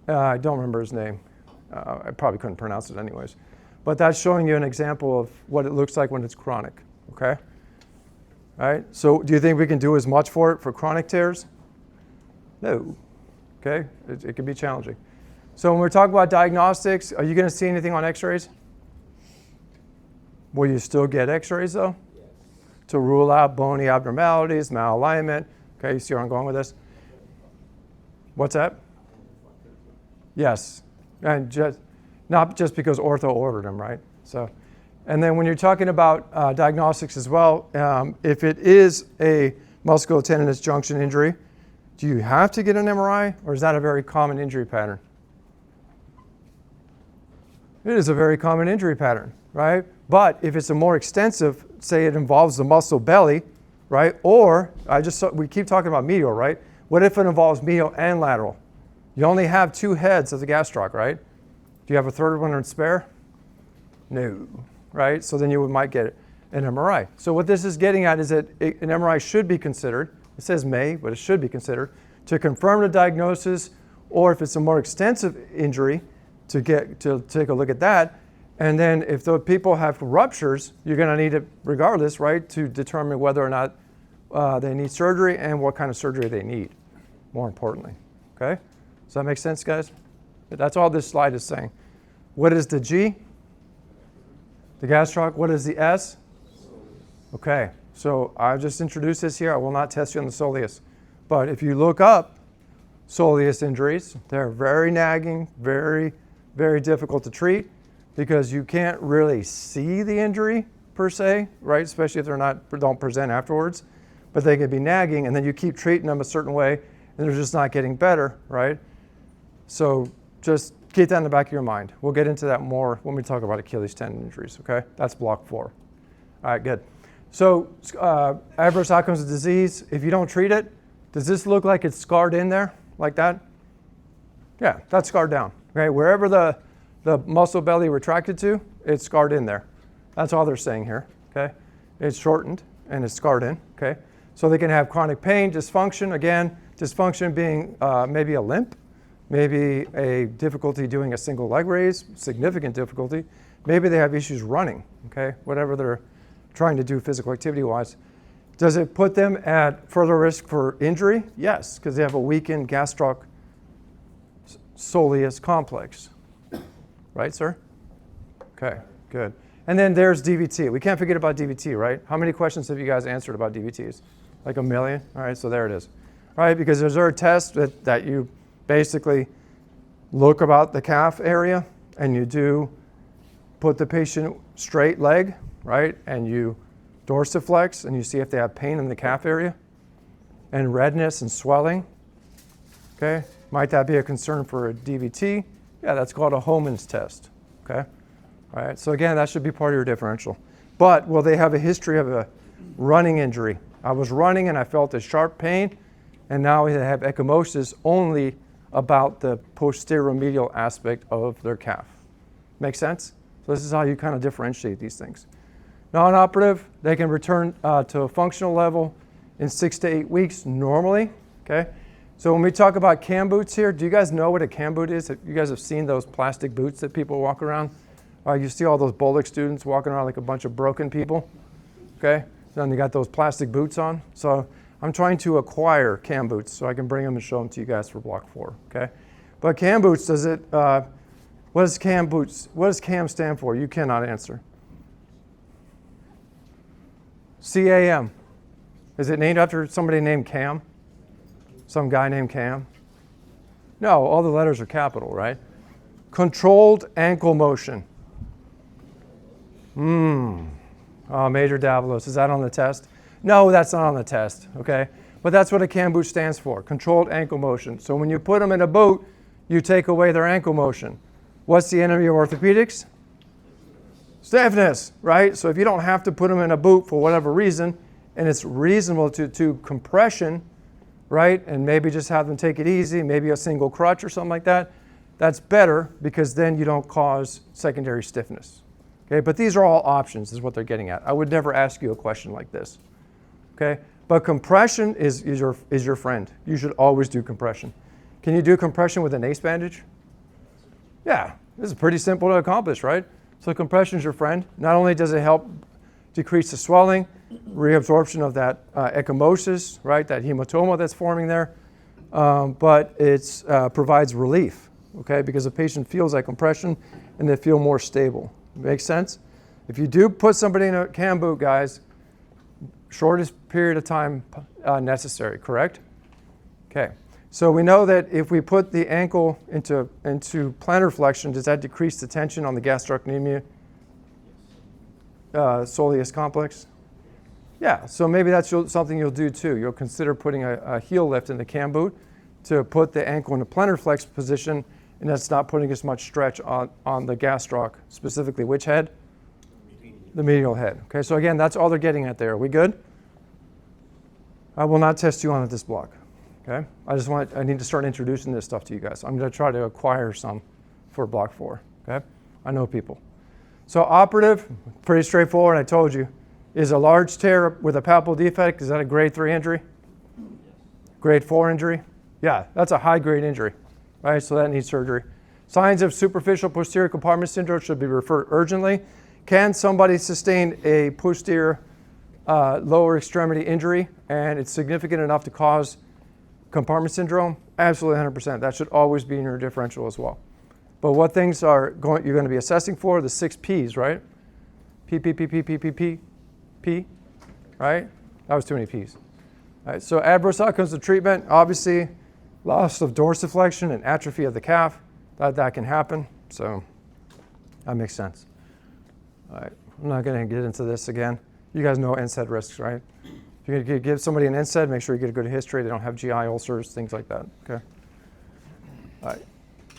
I don't remember his name. I probably couldn't pronounce it anyways. But that's showing you an example of what it looks like when it's chronic, okay? All right, so do you think we can do as much for it for chronic tears? No, okay? It can be challenging. So when we're talking about diagnostics, are you going to see anything on x-rays? Will you still get x-rays though? Yes. To rule out bony abnormalities, malalignment. Okay, you see where I'm going with this? What's that? Yes, and not just because ortho ordered them, right? So, and then when you're talking about diagnostics as well, if it is a musculotendinous junction injury, do you have to get an MRI, or is that a very common injury pattern? It is a very common injury pattern, right? But if it's a more extensive, say it involves the muscle belly, right? Or we keep talking about medial, right? What if it involves medial and lateral? You only have two heads of the gastroc, right? Do you have a third one in spare? No, right? So then you might get an MRI. So what this is getting at is that an MRI should be considered. It says may, but it should be considered to confirm the diagnosis, or if it's a more extensive injury, to take a look at that. And then if the people have ruptures, you're going to need it regardless, right, to determine whether or not they need surgery and what kind of surgery they need, more importantly. Okay? Does that make sense, guys? That's all this slide is saying. What is the G? The gastroc. What is the S? Okay, so I've just introduced this here. I will not test you on the soleus. But if you look up soleus injuries, they're very nagging, very, very difficult to treat, because you can't really see the injury per se, right? Especially if don't present afterwards. But they can be nagging, and then you keep treating them a certain way, and they're just not getting better, right? So just Keep that in the back of your mind. We'll get into that more when we talk about Achilles tendon injuries, okay? That's block 4. All right, good. So adverse outcomes of disease, if you don't treat it, does this look like it's scarred in there like that? Yeah, that's scarred down. Okay, wherever the muscle belly retracted to, it's scarred in there. That's all they're saying here, okay? It's shortened and it's scarred in, okay? So they can have chronic pain, dysfunction, again, dysfunction being maybe a limp, maybe a difficulty doing a single leg raise, significant difficulty. Maybe they have issues running, okay? Whatever they're trying to do physical activity-wise. Does it put them at further risk for injury? Yes, because they have a weakened gastroc soleus complex. Right, sir? Okay, good. And then there's DVT. We can't forget about DVT, right? How many questions have you guys answered about DVTs? Like a million? All right, so there it is. All right, because there's a test that you basically look about the calf area and you do put the patient straight leg, right? And you dorsiflex and you see if they have pain in the calf area and redness and swelling. Okay, might that be a concern for a DVT? Yeah, that's called a Homan's test. Okay, all right. So again, that should be part of your differential. But will they have a history of a running injury? I was running and I felt a sharp pain, and now they have ecchymosis only about the posterior medial aspect of their calf. Make sense? So this is how you kind of differentiate these things. Non-operative, they can return to a functional level in 6 to 8 weeks normally. Okay. So when we talk about cam boots here, do you guys know what a cam boot is? You guys have seen those plastic boots that people walk around? You see all those Bullock students walking around like a bunch of broken people? Okay. Then they got those plastic boots on. So I'm trying to acquire cam boots so I can bring them and show them to you guys for block 4. Okay. But cam boots, what does cam stand for? You cannot answer. CAM. Is it named after somebody named Cam? Some guy named Cam? No, all the letters are capital, right? Controlled ankle motion. Major Davalos. Is that on the test? No, that's not on the test, okay? But that's what a cam boot stands for, controlled ankle motion. So when you put them in a boot, you take away their ankle motion. What's the enemy of orthopedics? Stiffness, right? So if you don't have to put them in a boot for whatever reason, and it's reasonable to compression, right? And maybe just have them take it easy, maybe a single crutch or something like that. That's better because then you don't cause secondary stiffness. Okay, but these are all options is what they're getting at. I would never ask you a question like this. Okay, but compression is your friend. You should always do compression. Can you do compression with an ACE bandage? Yeah, this is pretty simple to accomplish, right? So compression is your friend. Not only does it help decrease the swelling, reabsorption of that ecchymosis, right, that hematoma that's forming there, but it provides relief, okay, because the patient feels that compression and they feel more stable. Makes sense? If you do put somebody in a cam boot, guys, shortest period of time necessary, correct? Okay. So we know that if we put the ankle into plantar flexion, does that decrease the tension on the gastrocnemius soleus complex? Yeah, so maybe that's something you'll do too. You'll consider putting a heel lift in the cam boot to put the ankle in a plantar flex position, and that's not putting as much stretch on the gastroc, specifically which head? The medial head. Okay, so again, that's all they're getting at there. Are we good? I will not test you on at this block. Okay, I need to start introducing this stuff to you guys. I'm going to try to acquire some for block 4. Okay, I know people. So operative, pretty straightforward. I told you, is a large tear with a palpable defect. Is that a grade 3 injury? Grade 4 injury? Yeah, that's a high grade injury, right? So that needs surgery. Signs of superficial posterior compartment syndrome should be referred urgently. Can somebody sustain a posterior lower extremity injury and it's significant enough to cause compartment syndrome? Absolutely 100%. That should always be in your differential as well. But what things you're going to be assessing for? The 6 P's, right? P, P, P, P, P, P, P, P, right? That was too many P's. All right, so adverse outcomes of treatment, obviously loss of dorsiflexion and atrophy of the calf. That can happen, so that makes sense. All right, I'm not going to get into this again. You guys know NSAID risks, right? If you're going to give somebody an NSAID, make sure you get a good history. They don't have GI ulcers, things like that, okay? All right.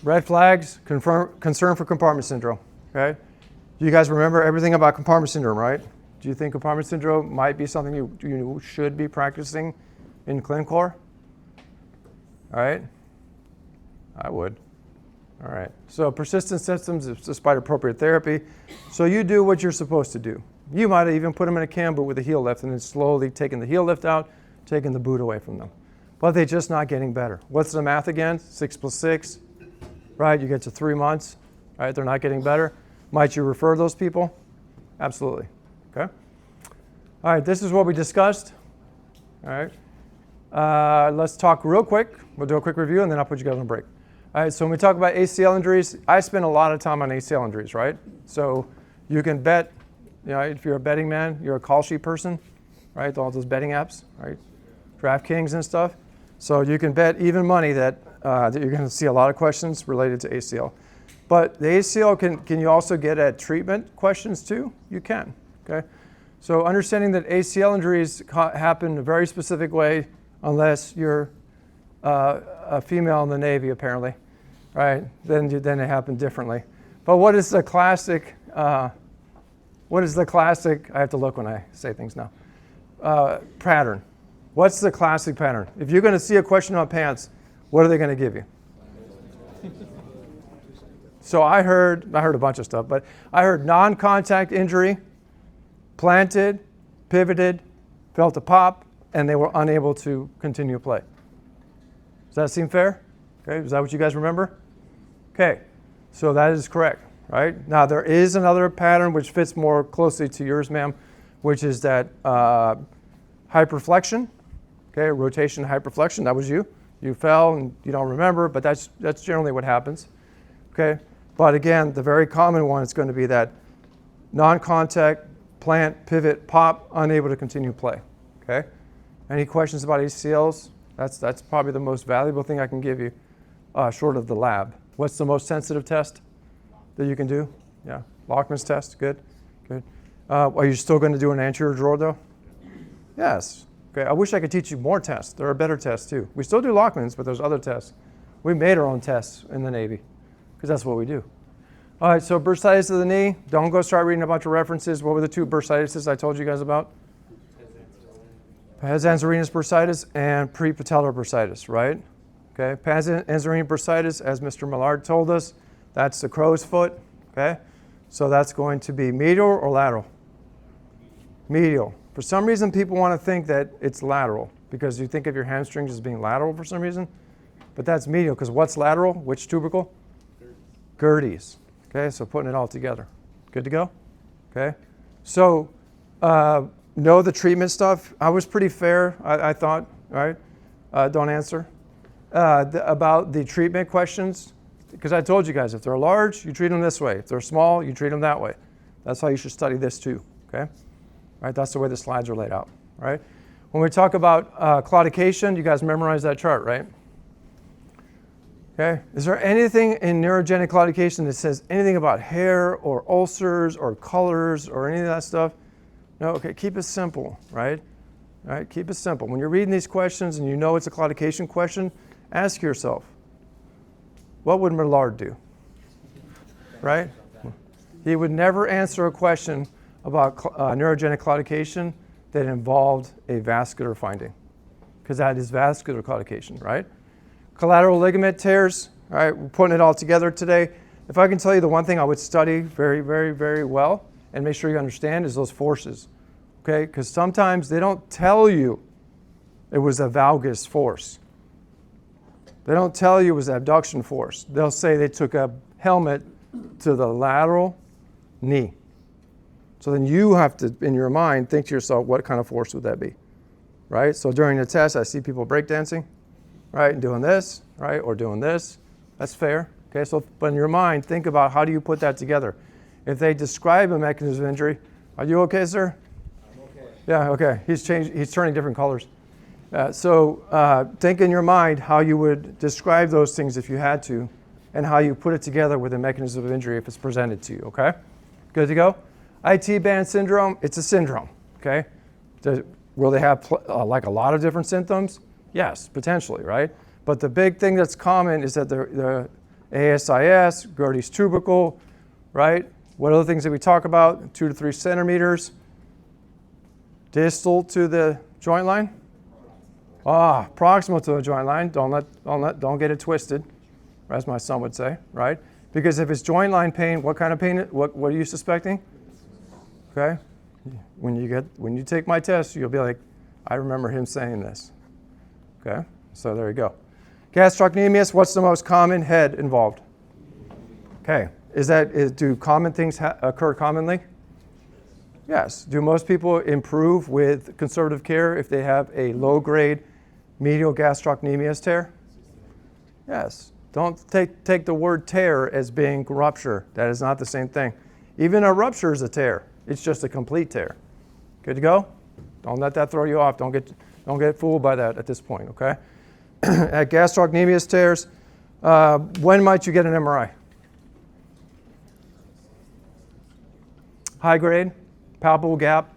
Red flags, concern for compartment syndrome. Okay? You guys remember everything about compartment syndrome, right? Do you think compartment syndrome might be something you should be practicing in ClinCore? All right? I would. All right. So persistent symptoms despite appropriate therapy. So you do what you're supposed to do. You might even put them in a cam boot with a heel lift and then slowly taking the heel lift out, taking the boot away from them. But they're just not getting better. What's the math again? 6 + 6, right? You get to 3 months, right? They're not getting better. Might you refer those people? Absolutely. Okay. All right. This is what we discussed. All right. Let's talk real quick. We'll do a quick review and then I'll put you guys on a break. All right, so when we talk about ACL injuries, I spend a lot of time on ACL injuries, right? So you can bet, if you're a betting man, you're a call sheet person, right? All those betting apps, right? DraftKings and stuff. So you can bet even money that you're going to see a lot of questions related to ACL. But the ACL, can you also get at treatment questions too? You can, okay? So understanding that ACL injuries happen in a very specific way unless you're a female in the Navy, apparently, right? Then it happened differently. But what is the classic? I have to look when I say things now. Pattern. What's the classic pattern? If you're going to see a question on pants, what are they going to give you? So I heard a bunch of stuff, but I heard non-contact injury, planted, pivoted, felt a pop, and they were unable to continue play. Does that seem fair? Okay, is that what you guys remember? Okay, so that is correct, right? Now there is another pattern which fits more closely to yours, ma'am, which is that hyperflexion, okay, rotation hyperflexion. That was you. You fell and you don't remember, but that's generally what happens, okay? But again, the very common one is going to be that non-contact, plant, pivot, pop, unable to continue play, okay? Any questions about ACLs? That's probably the most valuable thing I can give you, short of the lab. What's the most sensitive test that you can do? Yeah, Lockman's test, good. Are you still going to do an anterior drawer though? Yes. Okay, I wish I could teach you more tests. There are better tests too. We still do Lockman's, but there's other tests. We made our own tests in the Navy because that's what we do. All right, so bursitis of the knee. Don't go start reading a bunch of references. What were the two bursitises I told you guys about? Pes anzerinus bursitis and prepatellar bursitis, right? Okay, pes anzerinus bursitis, as Mr. Millard told us, that's the crow's foot, okay? So that's going to be medial or lateral? Medial. For some reason, people want to think that it's lateral because you think of your hamstrings as being lateral for some reason, but that's medial because what's lateral? Which tubercle? Gerties. Okay, so putting it all together. Good to go? Okay, so know the treatment stuff. I was pretty fair, I thought, right? Don't answer. About the treatment questions, because I told you guys, if they're large, you treat them this way. If they're small, you treat them that way. That's how you should study this too, okay? Right, that's the way the slides are laid out, right? When we talk about claudication, you guys memorize that chart, right? Okay, is there anything in neurogenic claudication that says anything about hair or ulcers or colors or any of that stuff? No, okay, keep it simple, right? All right, keep it simple. When you're reading these questions and you know it's a claudication question, ask yourself, what would Millard do? Right? He would never answer a question about neurogenic claudication that involved a vascular finding, because that is vascular claudication, right? Collateral ligament tears, all right, we're putting it all together today. If I can tell you the one thing I would study very, very, very well and make sure you understand is those forces, okay? Because sometimes they don't tell you it was a valgus force. They don't tell you it was abduction force. They'll say they took a helmet to the lateral knee. So then you have to, in your mind, think to yourself, what kind of force would that be, right? So during the test, I see people breakdancing, right, and doing this, right, or doing this. That's fair, okay? So, but in your mind, think about how do you put that together. If they describe a mechanism of injury, are you okay, sir? I'm okay. Yeah, okay. He's turning different colors. So think in your mind how you would describe those things if you had to, and how you put it together with a mechanism of injury if it's presented to you, okay? Good to go? IT band syndrome, it's a syndrome, okay? Will they have like a lot of different symptoms? Yes, potentially, right? But the big thing that's common is that ASIS, Gertie's tubercle, right? What other things did we talk about? 2 to 3 centimeters. Distal to the joint line? Proximal to the joint line. Don't get it twisted, as my son would say, right? Because if it's joint line pain, what kind of pain? What are you suspecting? Okay. When you take my test, you'll be like, I remember him saying this. Okay. So there you go. Gastrocnemius. What's the most common head involved? Okay. Do common things occur commonly? Yes. Do most people improve with conservative care if they have a low-grade medial gastrocnemius tear? Yes. Don't take the word tear as being rupture. That is not the same thing. Even a rupture is a tear. It's just a complete tear. Good to go? Don't let that throw you off. Don't get fooled by that at this point, okay? At gastrocnemius tears, when might you get an MRI? High grade, palpable gap.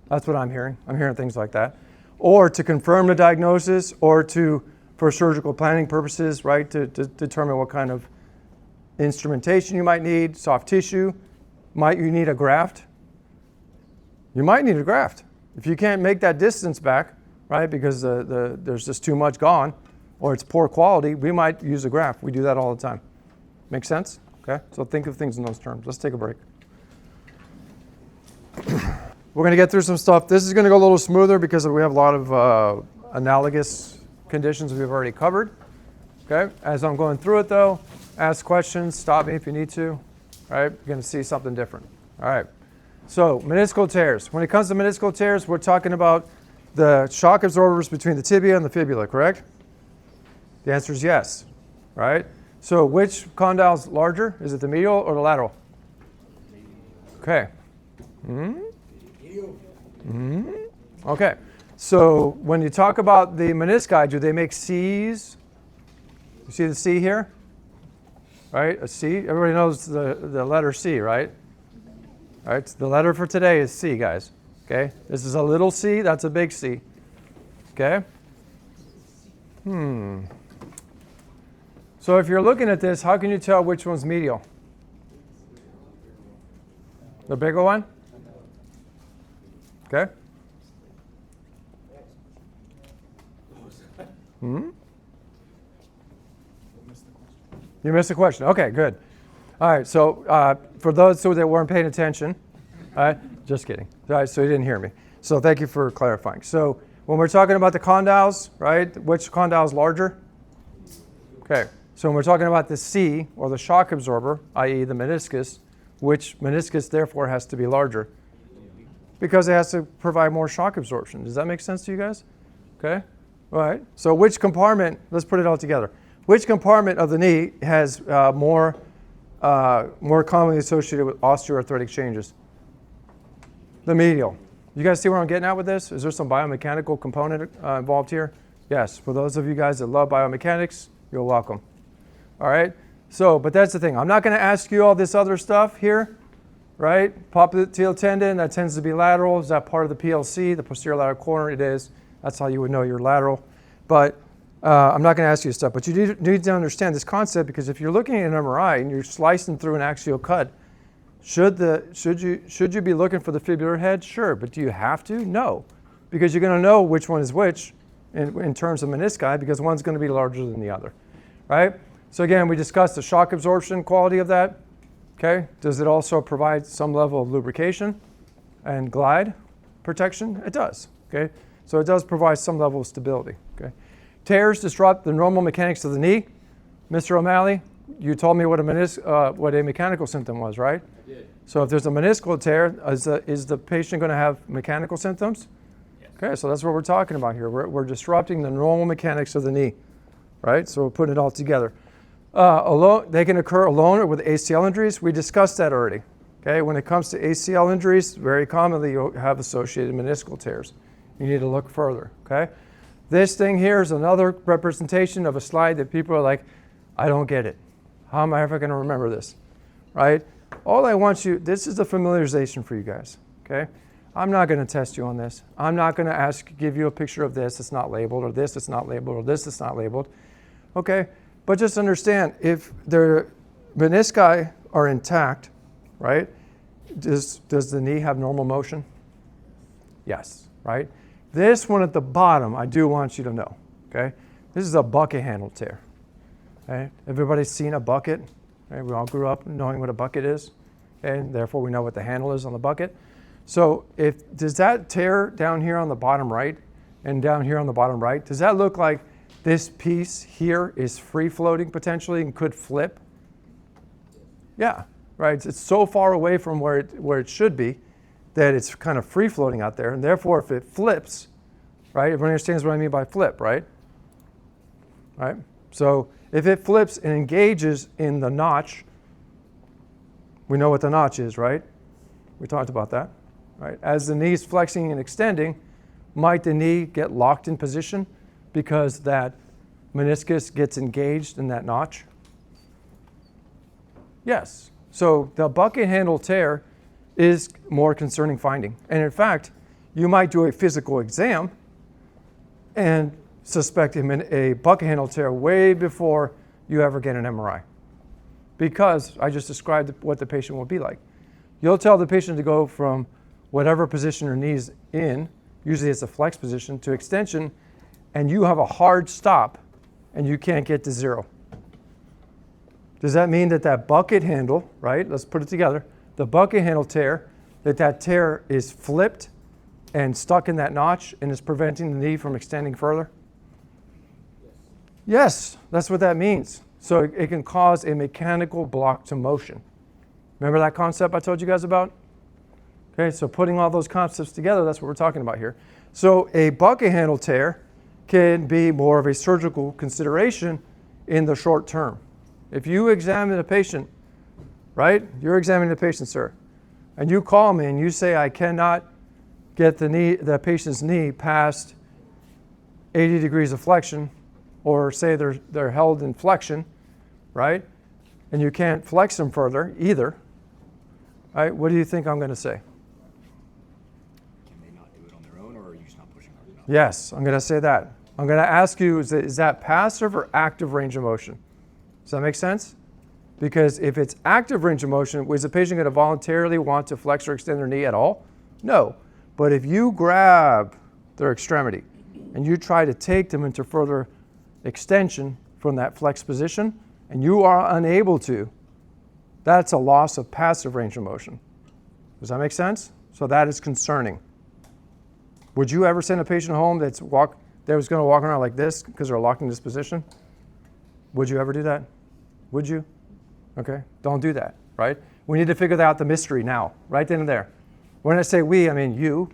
That's what I'm hearing. I'm hearing things like that. Or to confirm the diagnosis, or for surgical planning purposes, right, to determine what kind of instrumentation you might need, soft tissue. Might you need a graft? You might need a graft. If you can't make that distance back, right, because there's just too much gone, or it's poor quality, we might use a graft. We do that all the time. Make sense? Okay, so think of things in those terms. Let's take a break. We're going to get through some stuff. This is going to go a little smoother because we have a lot of analogous conditions we've already covered. Okay, as I'm going through it though, ask questions, stop me if you need to. All right, you're going to see something different. All right, so meniscal tears. When it comes to meniscal tears, we're talking about the shock absorbers between the tibia and the fibula, correct? The answer is yes, right? So which condyle is larger? Is it the medial or the lateral? Okay. Okay, so when you talk about the menisci, do they make C's? You see the C here? Right, a C. Everybody knows the letter C, right? All right, the letter for today is C, guys. Okay, this is a little c, that's a big C. Okay? So if you're looking at this, how can you tell which one's medial? The bigger one? Okay? You missed the question. Okay, good. All right, so for those that weren't paying attention, all right, just kidding. All right, so you didn't hear me. So thank you for clarifying. So when we're talking about the condyles, right, which condyle is larger? Okay, so when we're talking about the C, or the shock absorber, i.e. the meniscus, which meniscus therefore has to be larger? Because it has to provide more shock absorption. Does that make sense to you guys? Okay, all right. So which compartment, let's put it all together. Which compartment of the knee has more commonly associated with osteoarthritic changes? The medial. You guys see where I'm getting at with this? Is there some biomechanical component involved here? Yes. For those of you guys that love biomechanics, you're welcome. All right. So, but that's the thing. I'm not going to ask you all this other stuff here, right? Popliteal tendon, that tends to be lateral. Is that part of the PLC, the posterior lateral corner? It is. That's how you would know you're lateral. But I'm not going to ask you stuff. But you need to understand this concept, because if you're looking at an MRI and you're slicing through an axial cut, should you be looking for the fibular head? Sure. But do you have to? No. Because you're going to know which one is which in terms of menisci, because one's going to be larger than the other, right? So again, we discussed the shock absorption quality of that. Okay. Does it also provide some level of lubrication and glide protection? It does. Okay. So it does provide some level of stability. Okay. Tears disrupt the normal mechanics of the knee. Mr. O'Malley, you told me what a mechanical symptom was, right? I did. So if there's a meniscal tear, is the patient going to have mechanical symptoms? Yes. Okay, so that's what we're talking about here. We're disrupting the normal mechanics of the knee, right? So we're putting it all together. They can occur alone or with ACL injuries. We discussed that already. Okay, when it comes to ACL injuries, very commonly you'll have associated meniscal tears. You need to look further. Okay, this thing here is another representation of a slide that people are like, I don't get it. How am I ever going to remember this? Right? All I want you, this is the familiarization for you guys. Okay, I'm not going to test you on this. I'm not going to give you a picture of this that's not labeled, or this that's not labeled, or this that's not labeled. Okay. But just understand, if the menisci are intact, right, does the knee have normal motion? Yes, right? This one at the bottom, I do want you to know, okay? This is a bucket handle tear, okay? Everybody's seen a bucket, right? We all grew up knowing what a bucket is, okay? And therefore, we know what the handle is on the bucket. So does that tear down here on the bottom right and down here on the bottom right, does that look like this piece here is free floating potentially and could flip? Yeah, right? It's so far away from where it should be that it's kind of free floating out there. And therefore, if it flips, right? Everyone understands what I mean by flip, right? Right? So if it flips and engages in the notch, we know what the notch is, right? We talked about that, right? As the knee is flexing and extending, might the knee get locked in position because that meniscus gets engaged in that notch? Yes. So the bucket handle tear is more concerning finding. And in fact, you might do a physical exam and suspect a bucket handle tear way before you ever get an MRI. Because I just described what the patient will be like. You'll tell the patient to go from whatever position her knee's in, usually it's a flex position, to extension, and you have a hard stop and you can't get to zero. Does that mean that bucket handle, right? Let's put it together. The bucket handle tear, that tear is flipped and stuck in that notch and is preventing the knee from extending further? Yes, that's what that means. So it can cause a mechanical block to motion. Remember that concept I told you guys about? Okay, so putting all those concepts together, that's what we're talking about here. So a bucket handle tear can be more of a surgical consideration in the short term. If you examine a patient, right? You're examining the patient, sir, and you call me and you say, I cannot get the patient's knee past 80 degrees of flexion, or say they're held in flexion, right? And you can't flex them further either, right? What do you think I'm going to say? Can they not do it on their own, or are you just not pushing hard enough? Yes, I'm going to say that. I'm going to ask you, is that passive or active range of motion? Does that make sense? Because if it's active range of motion, is the patient going to voluntarily want to flex or extend their knee at all? No. But if you grab their extremity and you try to take them into further extension from that flex position, and you are unable to, that's a loss of passive range of motion. Does that make sense? So that is concerning. Would you ever send a patient home that was going to walk around like this because they're locked in this position? Would you ever do that? Would you? Okay, don't do that, right? We need to figure out the mystery now, right then and there. When I say we, I mean you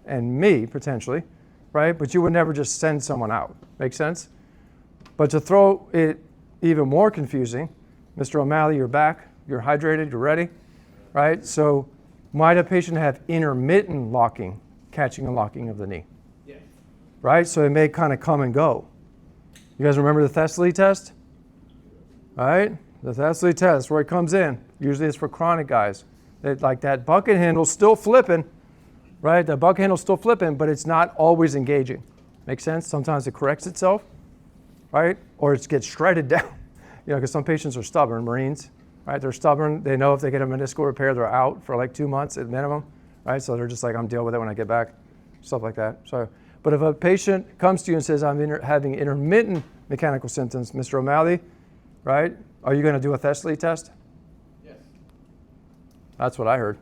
and me, potentially, right? But you would never just send someone out. Make sense? But to throw it even more confusing, Mr. O'Malley, you're back, you're hydrated, you're ready, right? So might a patient have intermittent locking, catching and locking of the knee? Yeah. Right? So it may kind of come and go. You guys remember the Thessaly test? All right? The Thessaly test, where it comes in, usually it's for chronic guys. Like that bucket handle's still flipping, right? The bucket handle's still flipping, but it's not always engaging. Make sense? Sometimes it corrects itself, right? Or it gets shredded down. Because some patients are stubborn, Marines, right? They're stubborn. They know if they get a meniscal repair, they're out for like 2 months at minimum, right? So they're just like, I'm dealing with it when I get back, stuff like that. So, but if a patient comes to you and says, I'm having intermittent mechanical symptoms, Mr. O'Malley, right? Are you going to do a Thessaly test? Yes. That's what I heard.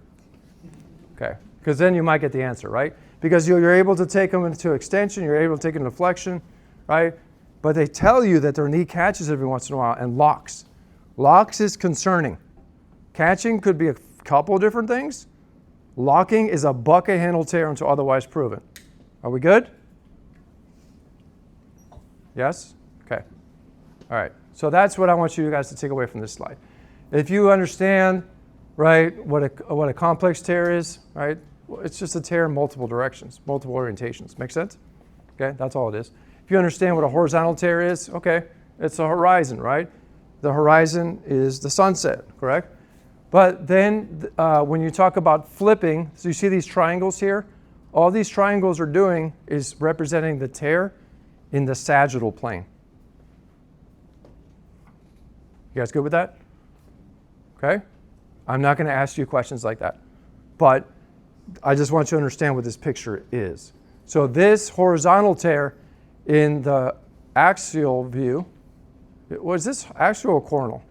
Okay. Because then you might get the answer, right? Because you're able to take them into extension, you're able to take them into flexion, right? But they tell you that their knee catches every once in a while and locks. Locks is concerning. Catching could be a couple of different things. Locking is a bucket handle tear until otherwise proven. Are we good? Yes? Okay. All right. So that's what I want you guys to take away from this slide. If you understand, right, what a complex tear is, right, it's just a tear in multiple directions, multiple orientations. Make sense? Okay, that's all it is. If you understand what a horizontal tear is, okay, it's a horizon, right? The horizon is the sunset, correct? But then when you talk about flipping, so you see these triangles here? All these triangles are doing is representing the tear in the sagittal plane. You guys good with that? Okay? I'm not going to ask you questions like that. But I just want you to understand what this picture is. So this horizontal tear in the axial view, was this axial or coronal?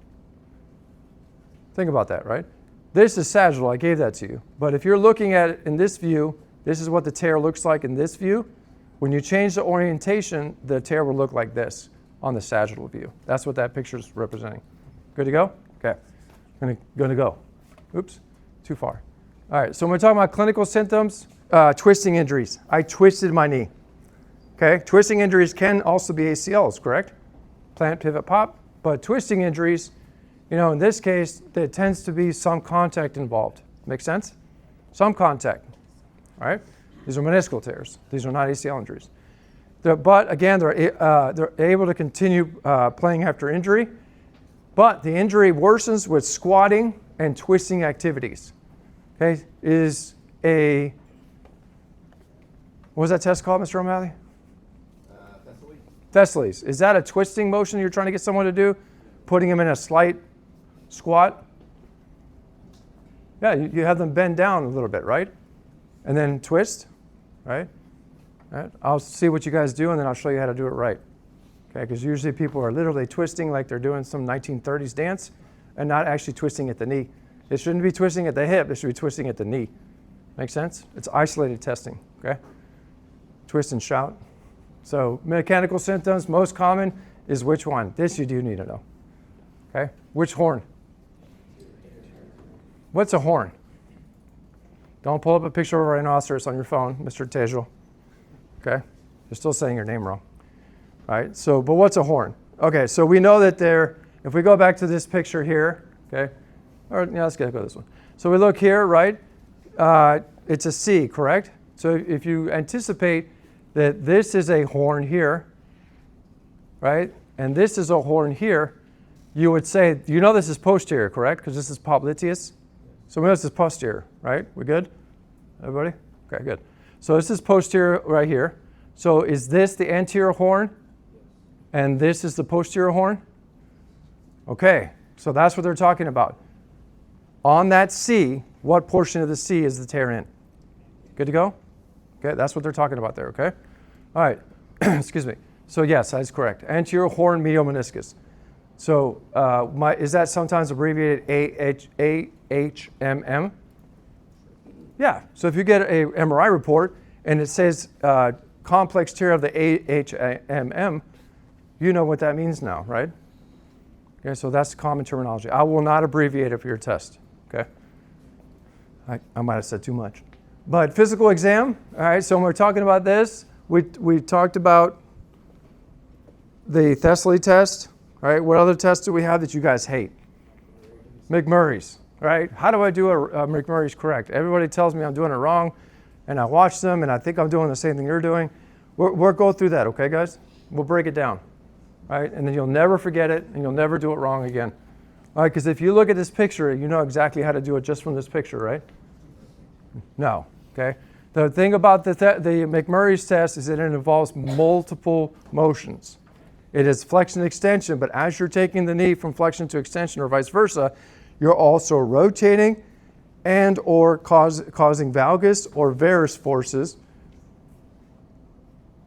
Think about that, right? This is sagittal. I gave that to you. But if you're looking at it in this view, this is what the tear looks like in this view. When you change the orientation, the tear will look like this on the sagittal view. That's what that picture is representing. Good to go? Okay. I'm going to go. Oops, too far. All right, so when we're talking about clinical symptoms, twisting injuries. I twisted my knee. Okay, twisting injuries can also be ACLs, correct? Plant, pivot, pop. But twisting injuries, in this case, there tends to be some contact involved. Make sense? Some contact. All right? These are meniscal tears. These are not ACL injuries. But again, they're able to continue playing after injury. But the injury worsens with squatting and twisting activities. Okay, what was that test called, Mr. O'Malley? Thessaly's. Is that a twisting motion you're trying to get someone to do? Putting them in a slight squat? Yeah, you have them bend down a little bit, right? And then twist, right? All right? I'll see what you guys do, and then I'll show you how to do it right. Okay, because usually people are literally twisting like they're doing some 1930s dance and not actually twisting at the knee. It shouldn't be twisting at the hip. It should be twisting at the knee. Make sense? It's isolated testing, okay? Twist and shout. So mechanical symptoms, most common is which one? This you do need to know, okay? Which horn? What's a horn? Don't pull up a picture of a rhinoceros on your phone, Mr. Tejal, okay? You're still saying your name wrong. All right, so, but what's a horn? Okay, so we know that if we go back to this picture here, okay, or yeah, let's go this one. So we look here, right? It's a C, correct? So if you anticipate that this is a horn here, right, and this is a horn here, you would say, this is posterior, correct? Because this is popliteus. So we know this is posterior, right? We good? Everybody? Okay, good. So this is posterior right here. So is this the anterior horn? And this is the posterior horn? Okay, so that's what they're talking about. On that C, what portion of the C is the tear in? Good to go? Okay, that's what they're talking about there, okay? All right, excuse me. So yes, that's correct. Anterior horn medial meniscus. So is that sometimes abbreviated AHMM? Yeah, so if you get a MRI report and it says complex tear of the AHMM, you know what that means now, right? Okay, so that's common terminology. I will not abbreviate it for your test, okay? I might have said too much. But physical exam, all right, so when we're talking about this, we talked about the Thessaly test, all right? What other tests do we have that you guys hate? McMurray's, right? How do I do a McMurray's correct? Everybody tells me I'm doing it wrong, and I watch them, and I think I'm doing the same thing you're doing. We'll go through that, okay, guys? We'll break it down, all right? And then you'll never forget it, and you'll never do it wrong again. All right, because if you look at this picture, you know exactly how to do it just from this picture, right? No, okay? The thing about the McMurray's test is that it involves multiple motions. It is flexion extension, but as you're taking the knee from flexion to extension or vice versa, you're also rotating and or causing valgus or varus forces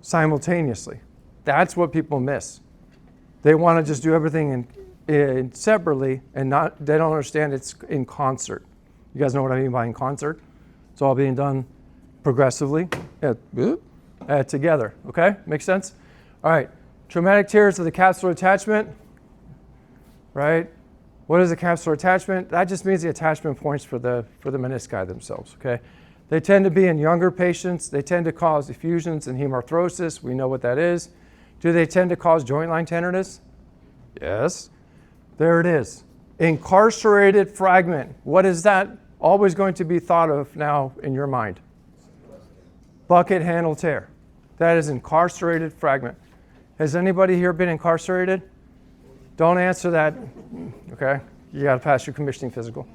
simultaneously. That's what people miss. They want to just do everything in separately and they don't understand it's in concert. You guys know what I mean by in concert? It's all being done progressively together, okay? Makes sense? All right, traumatic tears of the capsular attachment, right? What is a capsular attachment? That just means the attachment points for the menisci themselves, okay? They tend to be in younger patients. They tend to cause effusions and hemarthrosis. We know what that is. Do they tend to cause joint line tenderness? Yes. There it is. Incarcerated fragment. What is that always going to be thought of now in your mind? Bucket handle tear. That is incarcerated fragment. Has anybody here been incarcerated? Don't answer that, okay? You got to pass your commissioning physical,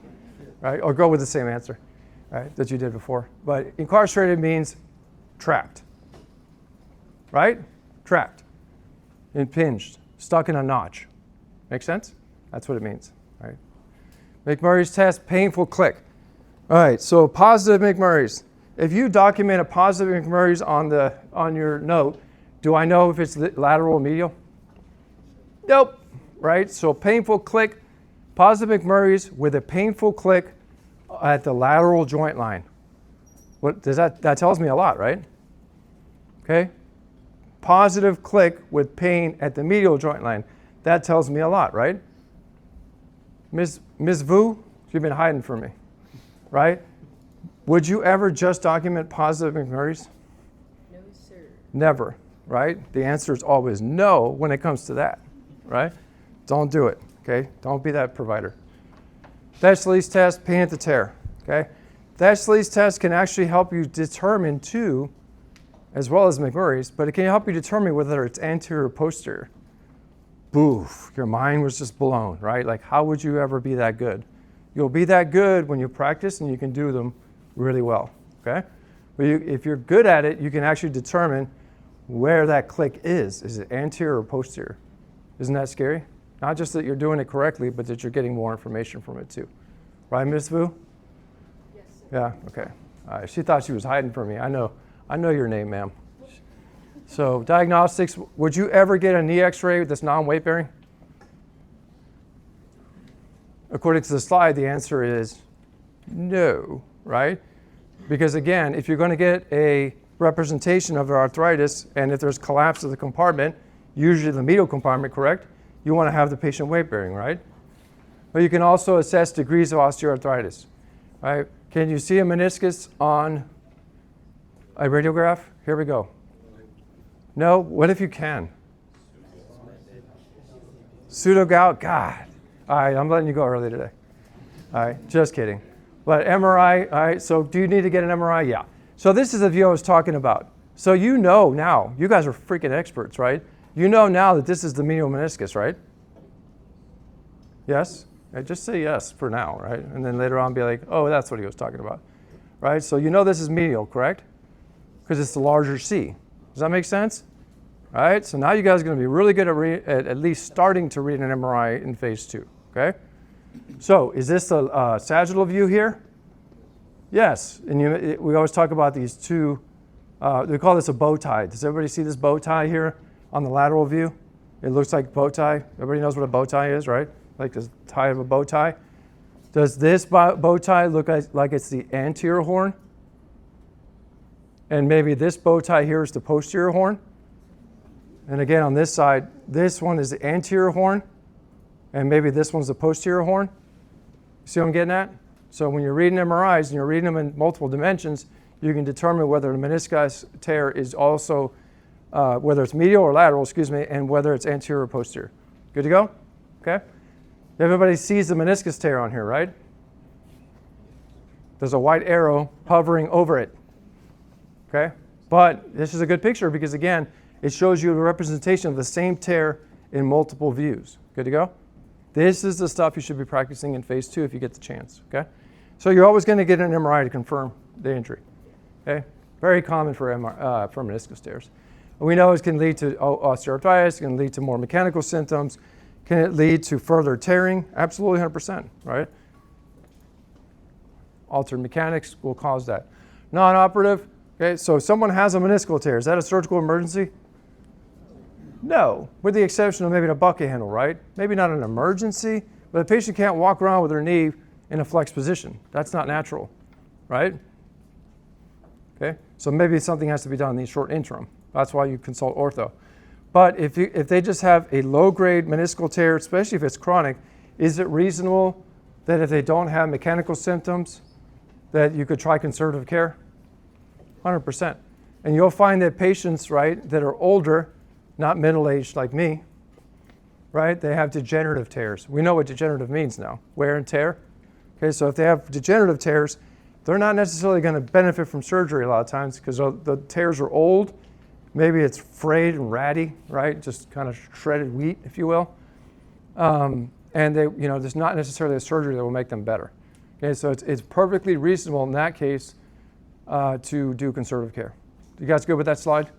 right? Or go with the same answer, right, that you did before. But incarcerated means trapped, right? Trapped, impinged, stuck in a notch. Make sense? That's what it means, right? McMurray's test, painful click. All right, so positive McMurray's. If you document a positive McMurray's on your note, do I know if it's lateral or medial? Nope, right? So painful click, positive McMurray's with a painful click at the lateral joint line. What does that tells me a lot, right? Okay? Positive click with pain at the medial joint line. That tells me a lot, right? Ms. Vu, you've been hiding from me, right? Would you ever just document positive McMurray's? No, sir. Never, right? The answer is always no when it comes to that, right? Don't do it, okay? Don't be that provider. Thatch-Lee's test, pain at the tear, okay? Thatch-Lee's test can actually help you determine too, as well as McMurray's, but it can help you determine whether it's anterior or posterior. Boof, your mind was just blown, right? Like, how would you ever be that good? You'll be that good when you practice and you can do them really well, okay? But if you're good at it, you can actually determine where that click is. Is it anterior or posterior? Isn't that scary? Not just that you're doing it correctly, but that you're getting more information from it too. Right, Ms. Vu? Yes, sir. Yeah, okay. All right, she thought she was hiding from me. I know your name, ma'am. So diagnostics, would you ever get a knee x-ray that's non-weight bearing? According to the slide, the answer is no, right? Because again, if you're going to get a representation of arthritis and if there's collapse of the compartment, usually the medial compartment, correct? You want to have the patient weight bearing, right? But you can also assess degrees of osteoarthritis, right? Can you see a meniscus on a radiograph? Here we go. No? What if you can? Pseudo-gout? God. All right, I'm letting you go early today. All right, just kidding. But MRI, all right, so do you need to get an MRI? Yeah. So this is the view I was talking about. So you know now, you guys are freaking experts, right? You know now that this is the medial meniscus, right? Yes? Right, just say yes for now, right? And then later on be like, oh, that's what he was talking about, right? So you know this is medial, correct? Because it's the larger C. Does that make sense? All right, so now you guys are going to be really good at least starting to read an MRI in phase 2, okay? So is this a sagittal view here? Yes, and we always talk about these two, we call this a bow tie. Does everybody see this bow tie here on the lateral view? It looks like bow tie. Everybody knows what a bow tie is, right? Like the tie of a bow tie. Does this bow tie look like it's the anterior horn? And maybe this bow tie here is the posterior horn. And again, on this side, this one is the anterior horn, and maybe this one's the posterior horn. See what I'm getting at? So when you're reading MRIs and you're reading them in multiple dimensions, you can determine whether the meniscus tear is also, whether it's medial or lateral, and whether it's anterior or posterior. Good to go? Okay? Everybody sees the meniscus tear on here, right? There's a white arrow hovering over it. Okay? But this is a good picture because, again, it shows you a representation of the same tear in multiple views. Good to go? This is the stuff you should be practicing in phase 2 if you get the chance. Okay? So you're always going to get an MRI to confirm the injury. Okay? Very common for meniscus tears. We know it can lead to osteoarthritis, it can lead to more mechanical symptoms. Can it lead to further tearing? Absolutely 100%, right? Altered mechanics will cause that. Non-operative, okay, so if someone has a meniscal tear, is that a surgical emergency? No, with the exception of maybe a bucket handle, right? Maybe not an emergency, but the patient can't walk around with their knee in a flexed position. That's not natural, right? Okay, so maybe something has to be done in the short interim. That's why you consult ortho. But if they just have a low-grade meniscal tear, especially if it's chronic, is it reasonable that if they don't have mechanical symptoms, that you could try conservative care? 100%. And you'll find that patients, right, that are older, not middle-aged like me, right, they have degenerative tears. We know what degenerative means now, wear and tear. Okay, so if they have degenerative tears, they're not necessarily going to benefit from surgery a lot of times because the tears are old. Maybe it's frayed and ratty, right? Just kind of shredded wheat, if you will. And there's not necessarily a surgery that will make them better. Okay, so it's perfectly reasonable in that case to do conservative care. You guys good with that slide?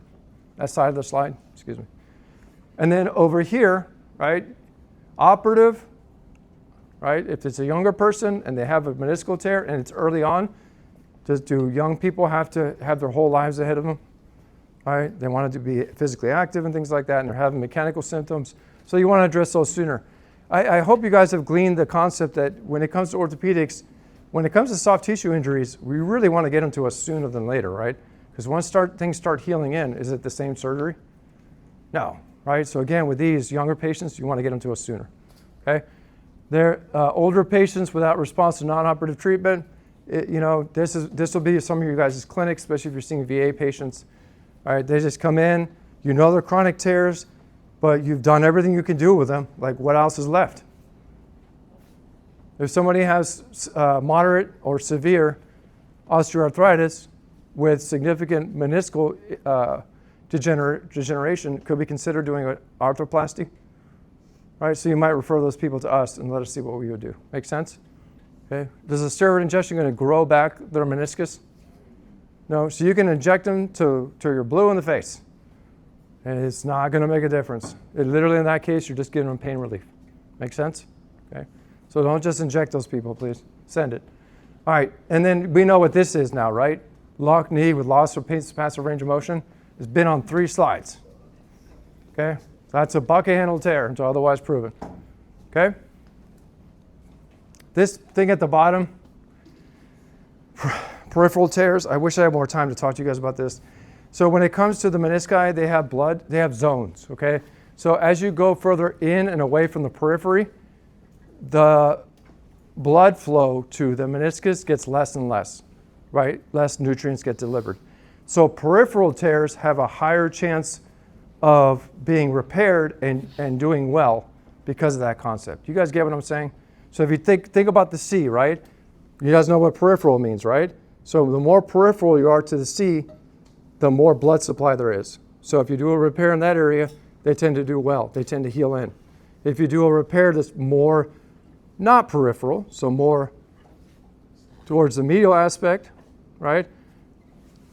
That side of the slide? Excuse me. And then over here, right? Operative, right? If it's a younger person and they have a meniscal tear and it's early on, do young people have to have their whole lives ahead of them? Right? They want to be physically active and things like that, and they're having mechanical symptoms. So you want to address those sooner. I hope you guys have gleaned the concept that when it comes to orthopedics, when it comes to soft tissue injuries, we really want to get them to us sooner than later, right? Because once things start healing in, is it the same surgery? No, right? So again, with these younger patients, you want to get them to us sooner, okay? They're older patients without response to non-operative treatment. This will be some of you guys' clinics, especially if you're seeing VA patients. All right, they just come in, you know they're chronic tears, but you've done everything you can do with them. Like, what else is left? If somebody has moderate or severe osteoarthritis with significant meniscal degeneration, could we consider doing an arthroplasty? Right, so you might refer those people to us and let us see what we would do. Make sense? Okay. Does a steroid injection going to grow back their meniscus? No, so you can inject them till you're blue in the face, and it's not going to make a difference. Literally, in that case, you're just giving them pain relief. Make sense? Okay. So don't just inject those people, please. Send it. All right, and then we know what this is now, right? Locked knee with loss of passive range of motion has been on 3 slides. Okay, that's a bucket handle tear until otherwise proven. Okay. This thing at the bottom, peripheral tears. I wish I had more time to talk to you guys about this. So when it comes to the menisci, they have blood, they have zones, okay? So as you go further in and away from the periphery, the blood flow to the meniscus gets less and less, right? Less nutrients get delivered. So peripheral tears have a higher chance of being repaired and doing well because of that concept. You guys get what I'm saying? So if you think about the C, right? You guys know what peripheral means, right? So the more peripheral you are to the C, the more blood supply there is. So if you do a repair in that area, they tend to do well. They tend to heal in. If you do a repair that's more not peripheral, so more towards the medial aspect, right?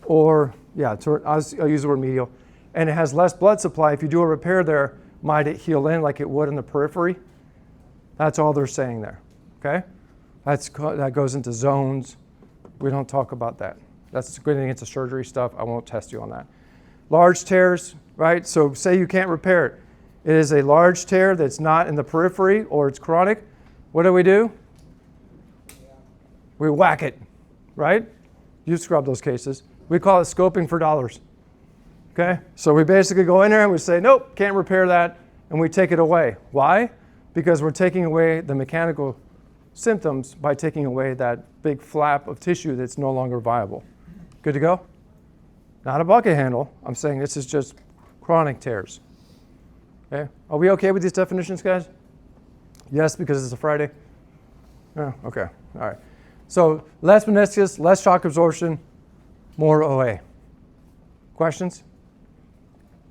Or, yeah, I'll use the word medial. And it has less blood supply. If you do a repair there, might it heal in like it would in the periphery? That's all they're saying there, okay? That goes into zones. We don't talk about that. That's getting into surgery stuff. I won't test you on that. Large tears, right? So say you can't repair it. It is a large tear that's not in the periphery or it's chronic. What do? We whack it, right? You scrub those cases. We call it scoping for dollars, okay? So we basically go in there and we say, nope, can't repair that, and we take it away. Why? Because we're taking away the mechanical symptoms by taking away that big flap of tissue that's no longer viable. Good to go? Not a bucket handle. I'm saying this is just chronic tears. Okay? Are we okay with these definitions, guys? Yes, because it's a Friday? Yeah, okay. All right. So less meniscus, less shock absorption, more OA. Questions?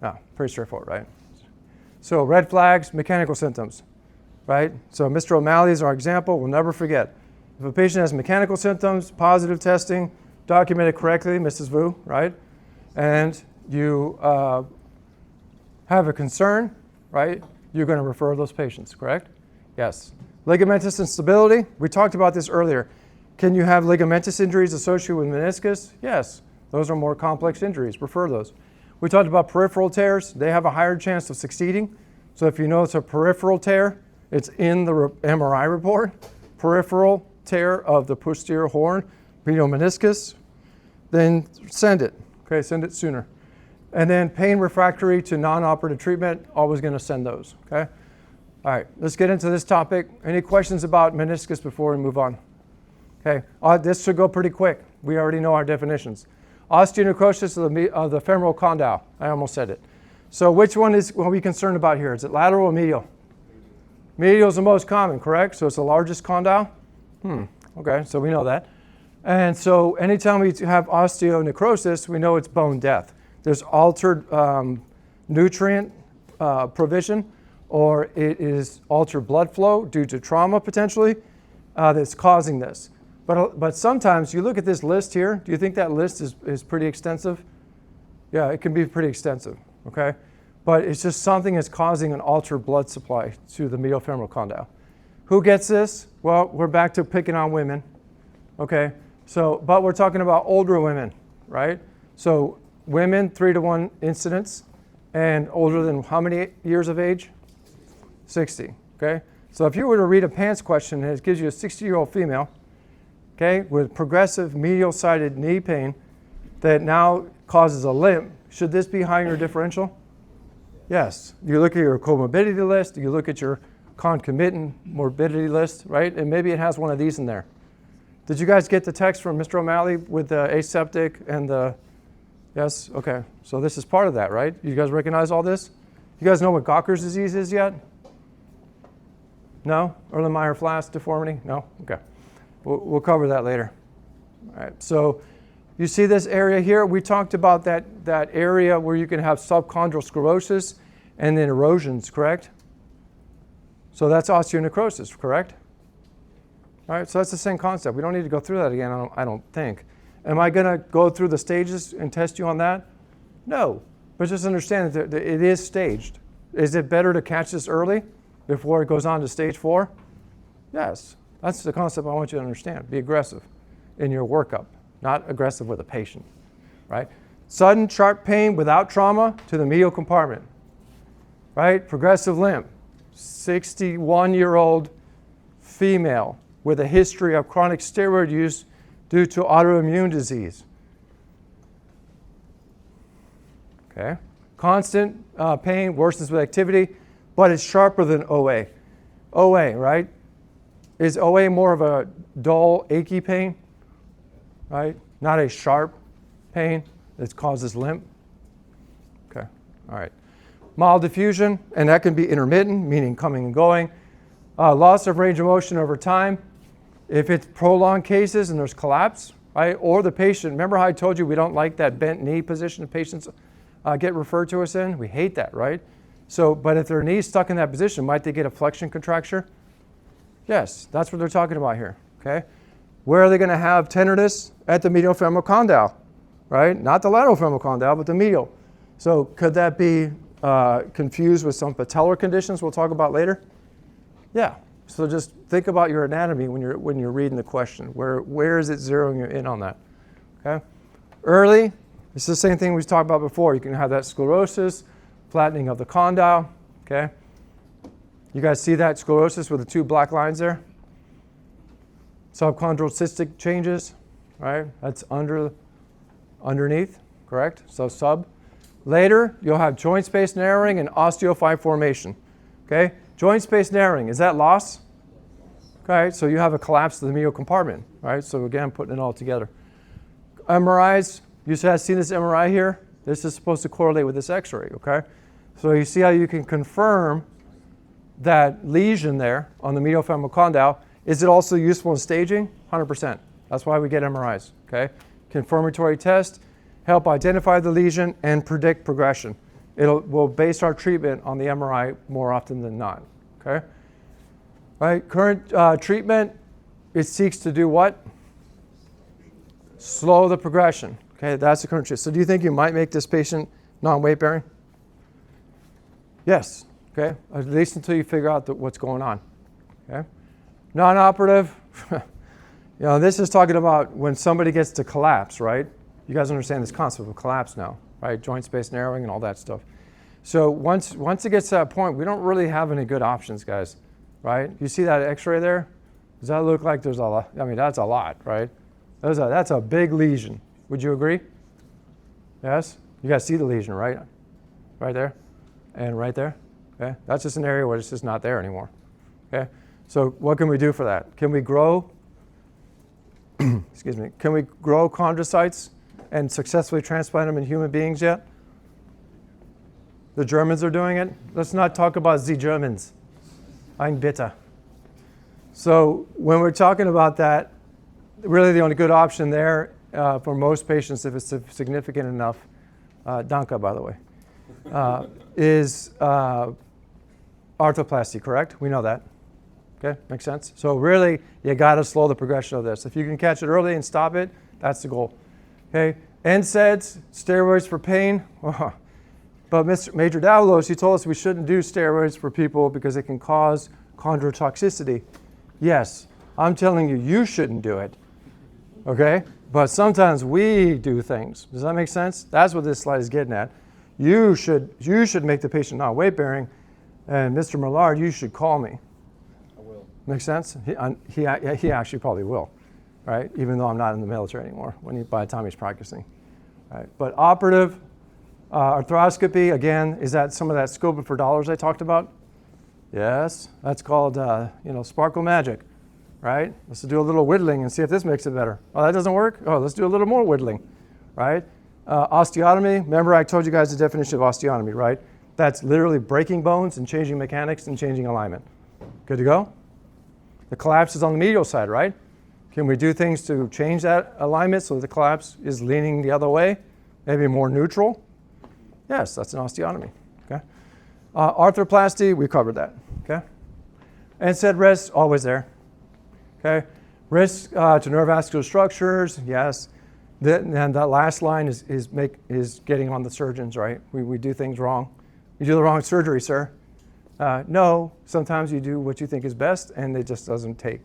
No, pretty straightforward, right? So red flags, mechanical symptoms. Right? So Mr. O'Malley's our example. We'll never forget. If a patient has mechanical symptoms, positive testing, documented correctly, Mrs. Vu, right? And you have a concern, right? You're going to refer those patients, correct? Yes. Ligamentous instability. We talked about this earlier. Can you have ligamentous injuries associated with meniscus? Yes. Those are more complex injuries. Refer those. We talked about peripheral tears. They have a higher chance of succeeding. So if you know it's a peripheral tear, it's in the MRI report, peripheral tear of the posterior horn, medial meniscus, then send it. Okay, send it sooner. And then pain refractory to non-operative treatment, always going to send those. Okay? All right, let's get into this topic. Any questions about meniscus before we move on? Okay, this should go pretty quick. We already know our definitions. Osteonecrosis of the femoral condyle. I almost said it. So which one are we concerned about here? Is it lateral or medial? Medial is the most common, correct? So it's the largest condyle? Okay, so we know that. And so anytime we have osteonecrosis, we know it's bone death. There's altered nutrient provision, or it is altered blood flow due to trauma potentially that's causing this. But sometimes you look at this list here, do you think that list is pretty extensive? Yeah, it can be pretty extensive, okay? But it's just something that's causing an altered blood supply to the medial femoral condyle. Who gets this? Well, we're back to picking on women. Okay, so, but we're talking about older women, right? So women, 3-to-1 incidence, and older than how many years of age? 60, okay? So if you were to read a PANTS question and it gives you a 60-year-old female, okay, with progressive medial-sided knee pain that now causes a limp, should this be high in your differential? Yes. You look at your comorbidity list, you look at your concomitant morbidity list, right? And maybe it has one of these in there. Did you guys get the text from Mr. O'Malley with the aseptic and the, yes? Okay, so this is part of that, right? You guys recognize all this? You guys know what Gawker's disease is yet? No? Erlenmeyer-Flass deformity? No? Okay. We'll cover that later. All right, so you see this area here? We talked about that area where you can have subchondral sclerosis and then erosions, correct? So that's osteonecrosis, correct? All right, so that's the same concept. We don't need to go through that again, I don't think. Am I going to go through the stages and test you on that? No, but just understand that it is staged. Is it better to catch this early before it goes on to stage 4? Yes, that's the concept I want you to understand. Be aggressive in your workup, not aggressive with a patient, right? Sudden sharp pain without trauma to the medial compartment, right? Progressive limp, 61-year-old female with a history of chronic steroid use due to autoimmune disease. Okay. Constant pain worsens with activity, but it's sharper than OA. OA, right? Is OA more of a dull, achy pain? Right? Not a sharp pain that causes limp? Okay. All right. Mild diffusion, and that can be intermittent, meaning coming and going. Loss of range of motion over time. If it's prolonged cases and there's collapse, right? Or the patient, remember how I told you we don't like that bent knee position the patients get referred to us in? We hate that, right? So, but if their knee's stuck in that position, might they get a flexion contracture? Yes, that's what they're talking about here, okay? Where are they going to have tenderness? At the medial femoral condyle, right? Not the lateral femoral condyle, but the medial. So could that be confused with some patellar conditions we'll talk about later? Yeah. So just think about your anatomy when you're reading the question. Where is it zeroing you in on that? Okay. Early, it's the same thing we talked about before. You can have that sclerosis, flattening of the condyle. Okay. You guys see that sclerosis with the 2 black lines there? Subchondral cystic changes, right? That's underneath, correct? So sub. Later, you'll have joint space narrowing and osteophyte formation. Okay. Joint space narrowing, is that loss? Okay, so you have a collapse of the medial compartment, right? So again, putting it all together. MRIs, you have seen this MRI here? This is supposed to correlate with this X-ray, okay? So you see how you can confirm that lesion there on the medial femoral condyle. Is it also useful in staging? 100%. That's why we get MRIs, okay? Confirmatory test, help identify the lesion and predict progression. We'll base our treatment on the MRI more often than not, okay? Right, current treatment, it seeks to do what? Slow the progression, okay? That's the current treatment. So do you think you might make this patient non-weight bearing? Yes, okay? At least until you figure out what's going on, okay? Non-operative, this is talking about when somebody gets to collapse, right? You guys understand this concept of collapse now, right? Joint space narrowing and all that stuff. So once it gets to that point, we don't really have any good options, guys, right? You see that X-ray there? Does that look like there's a lot? I mean, that's a lot, right? That's a big lesion. Would you agree? Yes? You guys see the lesion, right? Right there and right there, okay? That's just an area where it's just not there anymore, okay? So what can we do for that? Can we grow, excuse me, can we grow chondrocytes and successfully transplant them in human beings yet? The Germans are doing it. Let's not talk about the Germans. Ein bitte. So when we're talking about that, really the only good option there for most patients, if it's significant enough, danke, by the way, is arthroplasty, correct? We know that. Okay, makes sense? So really, you got to slow the progression of this. If you can catch it early and stop it, that's the goal. Okay, NSAIDs, steroids for pain. But Major Davalos, he told us we shouldn't do steroids for people because it can cause chondrotoxicity. Yes, I'm telling you, you shouldn't do it, okay? But sometimes we do things. Does that make sense? That's what this slide is getting at. You should make the patient not weight-bearing, and Mr. Millard, you should call me. I will. Make sense? He actually probably will, right? Even though I'm not in the military anymore by the time he's practicing. Right? But operative arthroscopy, again, is that some of that scoping for dollars I talked about? Yes, that's called sparkle magic, right? Let's do a little whittling and see if this makes it better. Oh, that doesn't work? Oh, let's do a little more whittling, right? Osteotomy, remember I told you guys the definition of osteotomy, right? That's literally breaking bones and changing mechanics and changing alignment. Good to go? The collapse is on the medial side, right? Can we do things to change that alignment so the collapse is leaning the other way, maybe more neutral? Yes, that's an osteotomy, okay? Arthroplasty, we covered that, okay? And said rest, always there, okay? Risk to neurovascular structures, yes. And that last line is getting on the surgeons, right? We do things wrong. You do the wrong surgery, sir. No, sometimes you do what you think is best and it just doesn't take.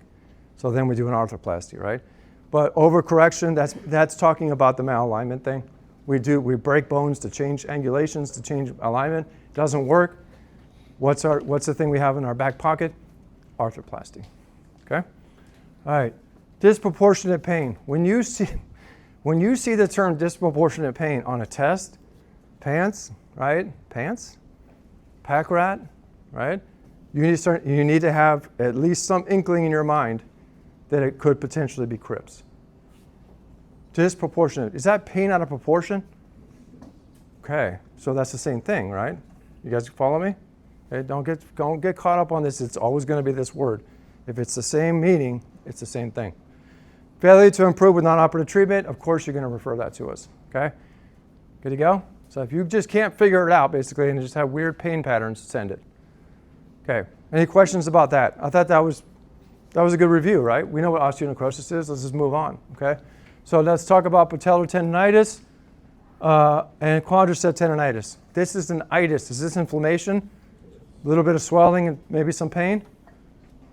So then we do an arthroplasty, right? But overcorrection, that's talking about the malalignment thing. We break bones to change angulations, to change alignment. Doesn't work. What's the thing we have in our back pocket? Arthroplasty, okay? All right, disproportionate pain. When you see the term disproportionate pain on a test, pants, right? Pants, pack rat, right? You need to have at least some inkling in your mind that it could potentially be Crips. Disproportionate. Is that pain out of proportion? Okay, so that's the same thing, right? You guys follow me? Okay, don't get caught up on this. It's always going to be this word. If it's the same meaning, it's the same thing. Failure to improve with non-operative treatment, of course you're going to refer that to us, okay? Good to go? So if you just can't figure it out, basically, and just have weird pain patterns, send it. Okay, any questions about that? I thought that was a good review, right? We know what osteonecrosis is. Let's just move on, okay? So let's talk about patellar tendonitis and quadricep tendonitis. This is an itis. Is this inflammation? A little bit of swelling and maybe some pain,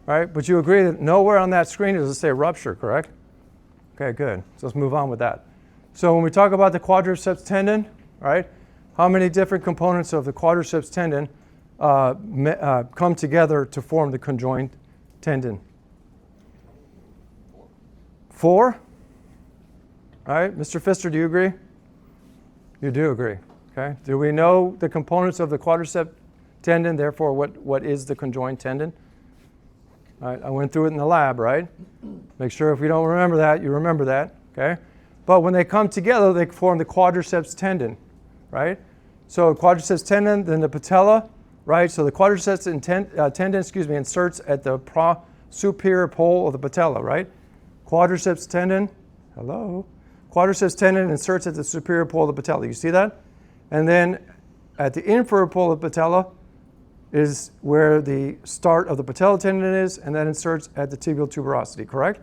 right? But you agree that nowhere on that screen does it say rupture, correct? Okay, good. So let's move on with that. So when we talk about the quadriceps tendon, right, how many different components of the quadriceps tendon come together to form the conjoined tendon? 4? All right, Mr. Pfister, do you agree? You do agree, okay? Do we know the components of the quadricep tendon, therefore what is the conjoined tendon? All right, I went through it in the lab, right? Make sure if you don't remember that, you remember that, okay? But when they come together, they form the quadriceps tendon, right? So quadriceps tendon, then the patella, right? So the quadriceps tendon, inserts at the superior pole of the patella, right? Quadriceps tendon, hello? Quadriceps tendon inserts at the superior pole of the patella. You see that? And then at the inferior pole of the patella is where the start of the patella tendon is, and that inserts at the tibial tuberosity, correct?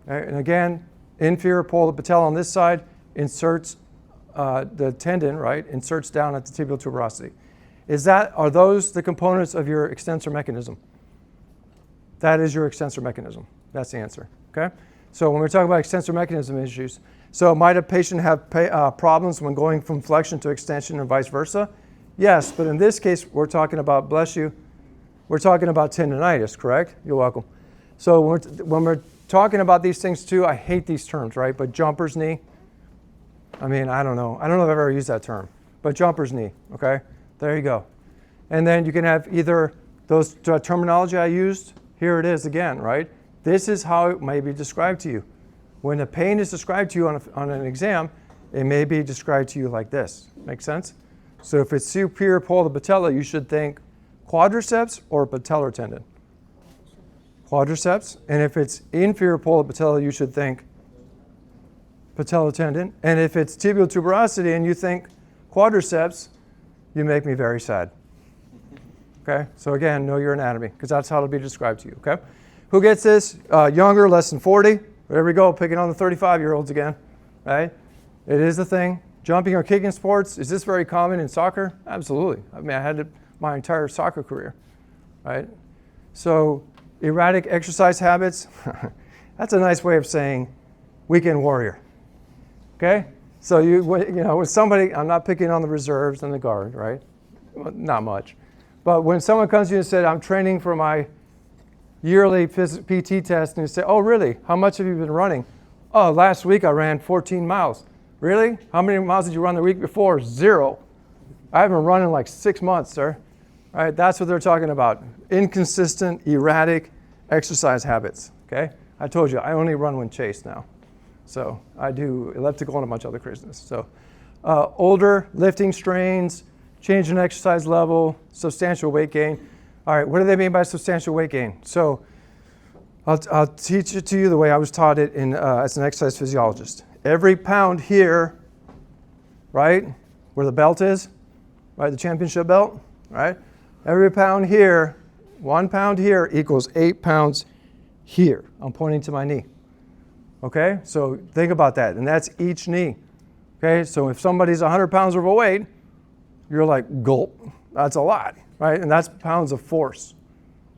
Okay, and again, inferior pole of the patella on this side inserts the tendon, right? Inserts down at the tibial tuberosity. Are those the components of your extensor mechanism? That is your extensor mechanism. That's the answer, okay? So when we're talking about extensor mechanism issues, so might a patient have problems when going from flexion to extension and vice versa? Yes, but in this case, we're talking about, bless you, we're talking about tendonitis, correct? You're welcome. So when we're talking about these things too, I hate these terms, right? But jumper's knee, I mean, I don't know if I've ever used that term, but jumper's knee, okay? There you go. And then you can have either those terminology I used, here it is again, right? This is how it may be described to you. When the pain is described to you on an exam, it may be described to you like this. Make sense? So if it's superior pole of the patella, you should think quadriceps or patellar tendon. Quadriceps. And if it's inferior pole of the patella, you should think patellar tendon. And if it's tibial tuberosity and you think quadriceps, you make me very sad. Okay? So again, know your anatomy, because that's how it'll be described to you. Okay? Who gets this? Younger, less than 40. There we go, picking on the 35-year-olds again, right? It is a thing. Jumping or kicking sports, is this very common in soccer? Absolutely. I mean, I had it my entire soccer career, right? So erratic exercise habits, that's a nice way of saying weekend warrior. Okay? So with somebody, I'm not picking on the reserves and the guard, right? Well, not much. But when someone comes to you and said, I'm training for my yearly PT test, and you say, oh, really? How much have you been running? Oh, last week I ran 14 miles. Really? How many miles did you run the week before? 0. I haven't run in like 6 months, sir. All right, that's what they're talking about. Inconsistent, erratic exercise habits, okay? I told you, I only run when chased now. So I do elliptical and a bunch of other craziness. So older, lifting strains, change in exercise level, substantial weight gain. All right, what do they mean by substantial weight gain? So I'll teach it to you the way I was taught it as an exercise physiologist. Every pound here, right, where the belt is, right, the championship belt, right? Every pound here, 1 pound here equals 8 pounds here. I'm pointing to my knee. Okay, so think about that, and that's each knee. Okay, so if somebody's 100 pounds overweight, you're like, gulp, that's a lot, right? And that's pounds of force.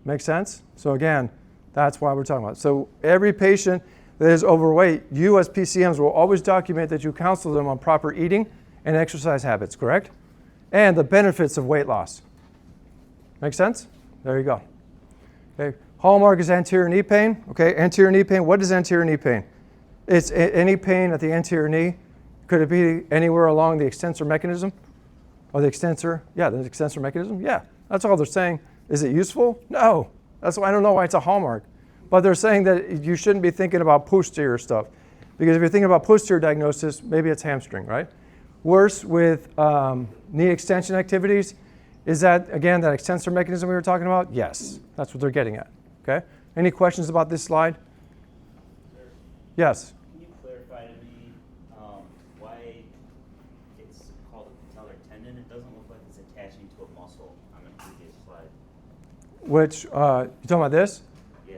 Make sense? So again, that's why we're talking about it. So every patient that is overweight, you as PCMs will always document that you counsel them on proper eating and exercise habits, correct? And the benefits of weight loss. Make sense? There you go. Okay. Hallmark is anterior knee pain. Okay, anterior knee pain. What is anterior knee pain? It's any pain at the anterior knee. Could it be anywhere along the extensor mechanism? Or the extensor? Yeah, the extensor mechanism. Yeah, that's all they're saying. Is it useful? No. That's why I don't know why it's a hallmark. But they're saying that you shouldn't be thinking about posterior stuff. Because if you're thinking about posterior diagnosis, maybe it's hamstring, right? Worse with knee extension activities, is that, again, that extensor mechanism we were talking about? Yes, that's what they're getting at. Okay? Any questions about this slide? Sir, Yes. can you clarify to me why it's called a patellar tendon? It doesn't look like it's attaching to a muscle on the previous slide. Which, you talking about this? Yeah.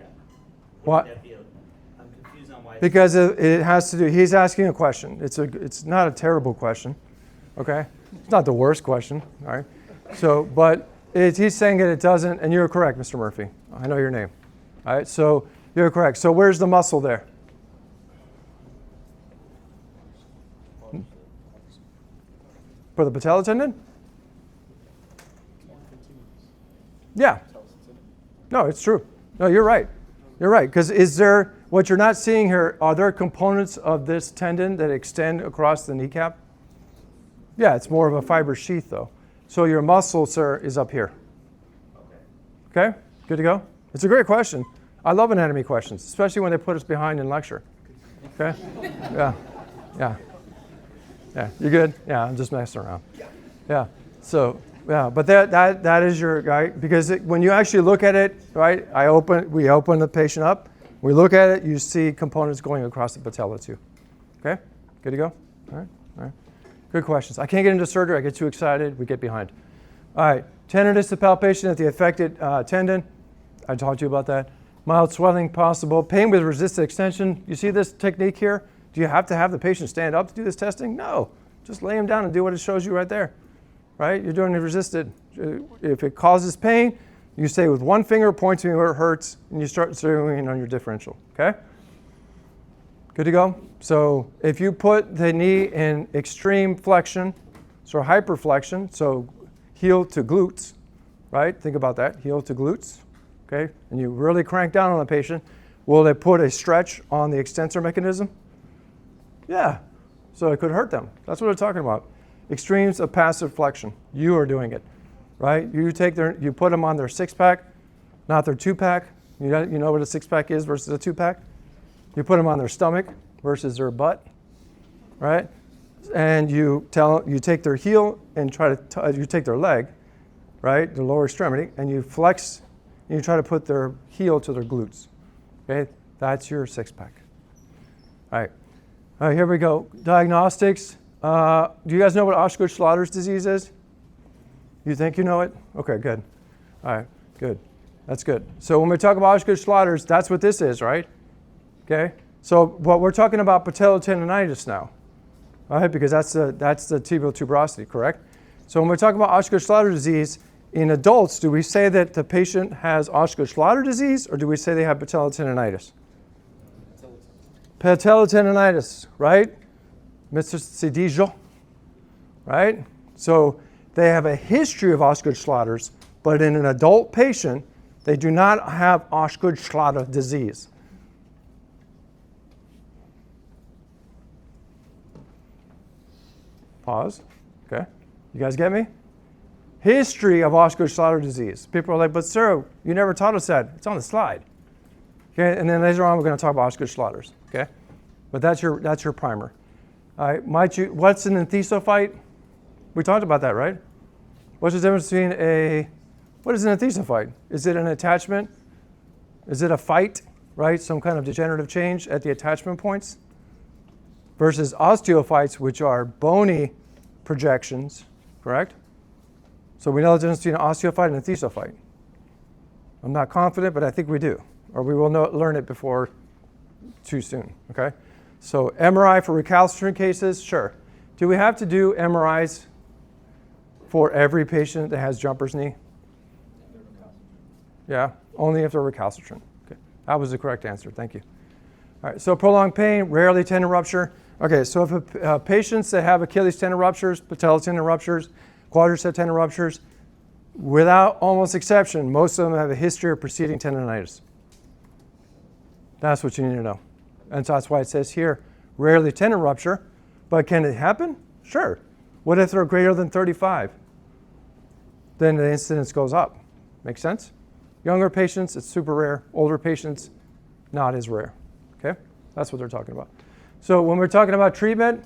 What? Wouldn't that be I'm confused on why. Because it has to do, he's asking a question. It's not a terrible question, okay? It's not the worst question, all right? So, but he's saying that it doesn't, and you're correct, Mr. Murphy. I know your name. All right, so you're correct. So where's the muscle there? For the patellar tendon? Yeah. No, it's true. No, you're right. You're right. Because what you're not seeing here, are there components of this tendon that extend across the kneecap? Yeah, it's more of a fiber sheath though. So your muscle, sir, is up here. Okay, good to go? It's a great question. I love anatomy questions, especially when they put us behind in lecture. Okay? Yeah. You good? Yeah, I'm just messing around. Yeah. So, yeah, but that is your guy, because when you actually look at it, right? We open the patient up. We look at it. You see components going across the patella too. Okay? Good to go? All right. Good questions. I can't get into surgery. I get too excited. We get behind. All right. Tenderness to palpation at the affected tendon. I talked to you about that. Mild swelling possible. Pain with resisted extension. You see this technique here? Do you have to have the patient stand up to do this testing? No. Just lay him down and do what it shows you right there. Right? You're doing the resisted. If it causes pain, you stay with one finger, point to me where it hurts, and you start zeroing on your differential. Okay? Good to go? So if you put the knee in extreme flexion, so hyperflexion, so heel to glutes, right? Think about that, heel to glutes, okay? And you really crank down on the patient. Will it put a stretch on the extensor mechanism? Yeah, so it could hurt them. That's what we're talking about. Extremes of passive flexion. You are doing it, right? You put them on their 6-pack, not their 2-pack. You know what a 6-pack is versus a 2-pack? You put them on their stomach versus their butt, right? And you take their heel and you take their leg, right, the lower extremity, and you flex, and you try to put their heel to their glutes, okay? That's your 6-pack. All right, here we go. Diagnostics. Do you guys know what Osgood-Schlatters disease is? You think you know it? Okay, good. All right, good. That's good. So when we talk about Osgood-Schlatters, that's what this is, right? Okay, so what we're talking about patellotendinitis now, all right, because that's the tibial tuberosity, correct? So when we're talking about Osgood-Schlatters disease, in adults, do we say that the patient has Osgood-Schlatter disease, or do we say they have patellotendinitis? Patellotendinitis, right? Mr. Cedijo, right? So they have a history of Osgood-Schlatter's, but in an adult patient, they do not have Osgood-Schlatter disease. Pause. Okay. You guys get me? History of Osgood-Schlatter disease. People are like, but sir, you never taught us that. It's on the slide. Okay, and then later on we're going to talk about Osgood-Schlatter's. Okay, but that's your primer. All right, what's an enthesophyte? We talked about that, right? What's the difference between what is an enthesophyte? Is it an attachment? Is it a fight, right? Some kind of degenerative change at the attachment points? Versus osteophytes, which are bony projections, correct? So we know the difference between an osteophyte and an enthesophyte. I'm not confident, but I think we do. Or we will learn it before too soon, okay? So MRI for recalcitrant cases, sure. Do we have to do MRIs for every patient that has jumper's knee? Yeah, only if they're recalcitrant. Okay, that was the correct answer, thank you. All right, so prolonged pain, rarely tendon rupture. Okay, so if patients that have Achilles tendon ruptures, patella tendon ruptures, quadricep tendon ruptures, without almost exception, most of them have a history of preceding tendonitis. That's what you need to know. And so that's why it says here, rarely tendon rupture, but can it happen? Sure. What if they're greater than 35? Then the incidence goes up. Make sense? Younger patients, it's super rare. Older patients, not as rare. Okay? That's what they're talking about. So when we're talking about treatment,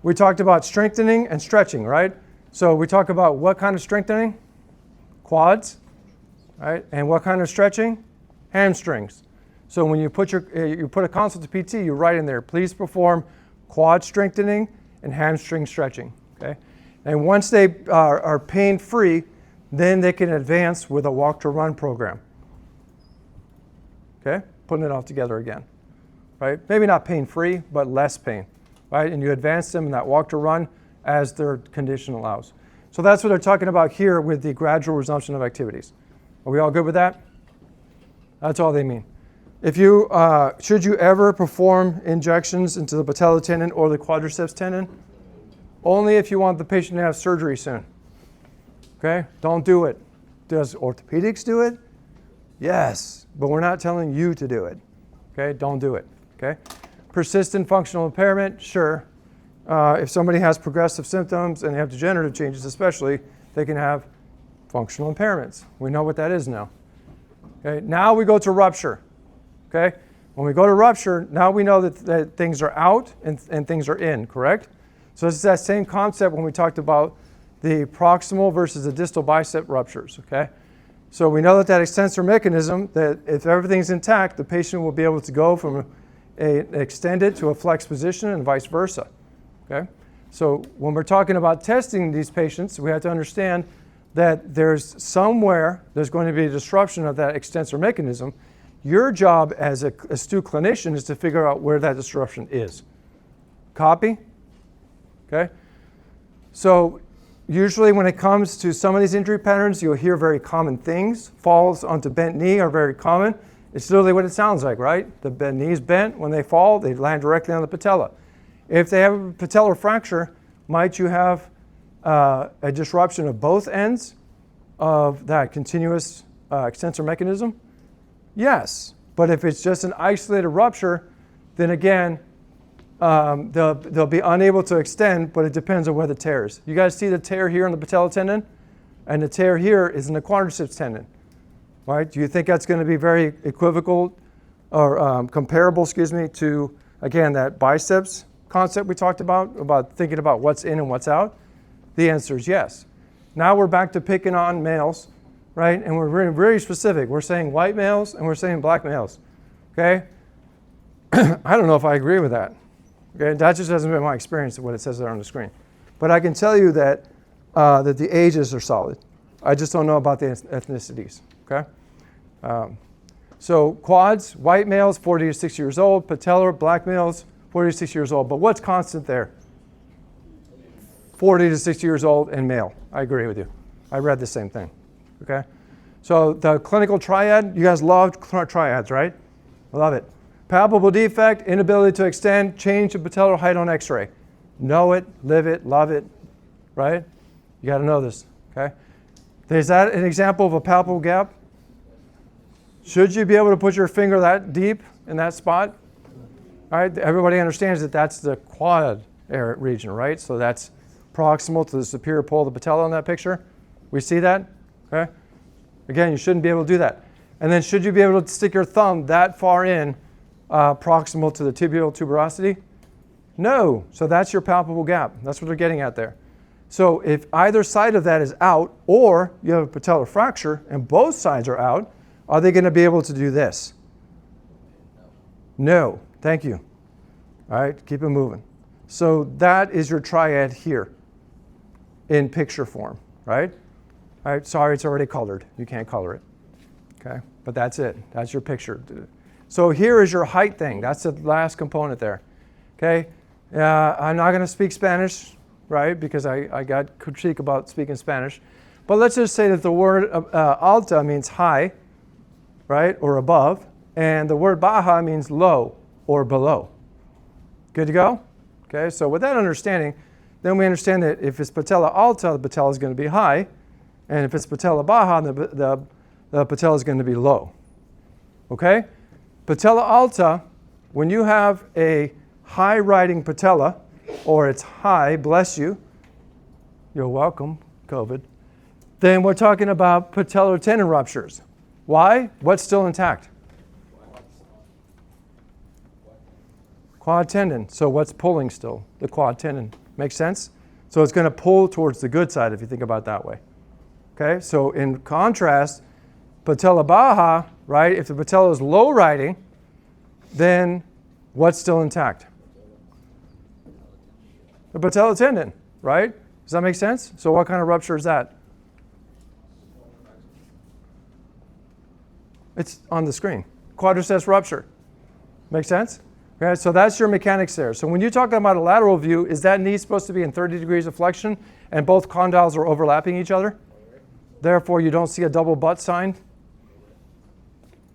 we talked about strengthening and stretching, right? So we talk about what kind of strengthening? Quads, right? And what kind of stretching? Hamstrings. So when you put a consult to PT, you write in there, please perform quad strengthening and hamstring stretching, okay? And once they are pain-free, then they can advance with a walk-to-run program, okay? Putting it all together again, right? Maybe not pain-free, but less pain, right? And you advance them in that walk-to-run as their condition allows. So that's what they're talking about here with the gradual resumption of activities. Are we all good with that? That's all they mean. If you, should you ever perform injections into the patellar tendon or the quadriceps tendon? Only if you want the patient to have surgery soon. Okay? Don't do it. Does orthopedics do it? Yes, but we're not telling you to do it. Okay? Don't do it. Okay? Persistent functional impairment, sure. If somebody has progressive symptoms and they have degenerative changes especially, they can have functional impairments. We know what that is now. Okay? Now we go to rupture. Okay? When we go to rupture, now we know that things are out and things are in, correct? So it's that same concept when we talked about the proximal versus the distal bicep ruptures, okay? So we know that extensor mechanism, that if everything's intact, the patient will be able to go from an extended to a flexed position and vice versa, okay? So when we're talking about testing these patients, we have to understand that there's going to be a disruption of that extensor mechanism. Your job as an astute clinician is to figure out where that disruption is. Copy? Okay? So usually when it comes to some of these injury patterns, you'll hear very common things. Falls onto bent knee are very common. It's literally what it sounds like, right? The knee is bent. When they fall, they land directly on the patella. If they have a patellar fracture, might you have a disruption of both ends of that continuous extensor mechanism? Yes, but if it's just an isolated rupture, then again, they'll be unable to extend, but it depends on where the tear is. You guys see the tear here in the patella tendon? And the tear here is in the quadriceps tendon, right? Do you think that's going to be very equivocal or comparable, to, again, that biceps concept we talked about thinking about what's in and what's out? The answer is yes. Now we're back to picking on males, right? And we're very, very specific. We're saying white males and we're saying black males, okay? I don't know if I agree with that. Okay, that just hasn't been my experience of what it says there on the screen. But I can tell you that the ages are solid. I just don't know about the ethnicities, okay? So quads, white males, 40 to 60 years old. Patellar, black males, 40 to 60 years old. But what's constant there? 40 to 60 years old and male. I agree with you. I read the same thing. Okay? So the clinical triad, you guys loved triads, right? Love it. Palpable defect, inability to extend, change of patellar height on x-ray. Know it, live it, love it, right? You got to know this, okay? Is that an example of a palpable gap? Should you be able to put your finger that deep in that spot? All right, everybody understands that that's the quad area region, right? So that's proximal to the superior pole of the patella in that picture. We see that, okay? Again, you shouldn't be able to do that. And then should you be able to stick your thumb that far in proximal to the tibial tuberosity? No. So that's your palpable gap. That's what they're getting at there. So if either side of that is out, or you have a patellar fracture and both sides are out, are they going to be able to do this? No. Thank you. All right, keep it moving. So that is your triad here in picture form, right? All right, sorry, it's already colored. You can't color it. Okay, but that's it. That's your picture. So here is your height thing. That's the last component there. Okay, I'm not going to speak Spanish, right, because I got critique about speaking Spanish. But let's just say that the word alta means high, right, or above, and the word baja means low or below. Good to go? Okay, so with that understanding, then we understand that if it's patella alta, the patella is going to be high, and if it's patella baja, the patella is going to be low. Okay? Patella alta, when you have a high riding patella, or it's high, bless you, you're welcome, COVID, then we're talking about patellar tendon ruptures. Why? What's still intact? Quad tendon. So what's pulling still? The quad tendon. Make sense? So it's going to pull towards the good side if you think about it that way. Okay? So in contrast, patella baja, right? If the patella is low riding, then what's still intact? The patella tendon, right? Does that make sense? So what kind of rupture is that? It's on the screen. Quadriceps rupture. Make sense? Okay, so that's your mechanics there. So when you're talking about a lateral view, is that knee supposed to be in 30 degrees of flexion and both condyles are overlapping each other? Therefore, you don't see a double butt sign?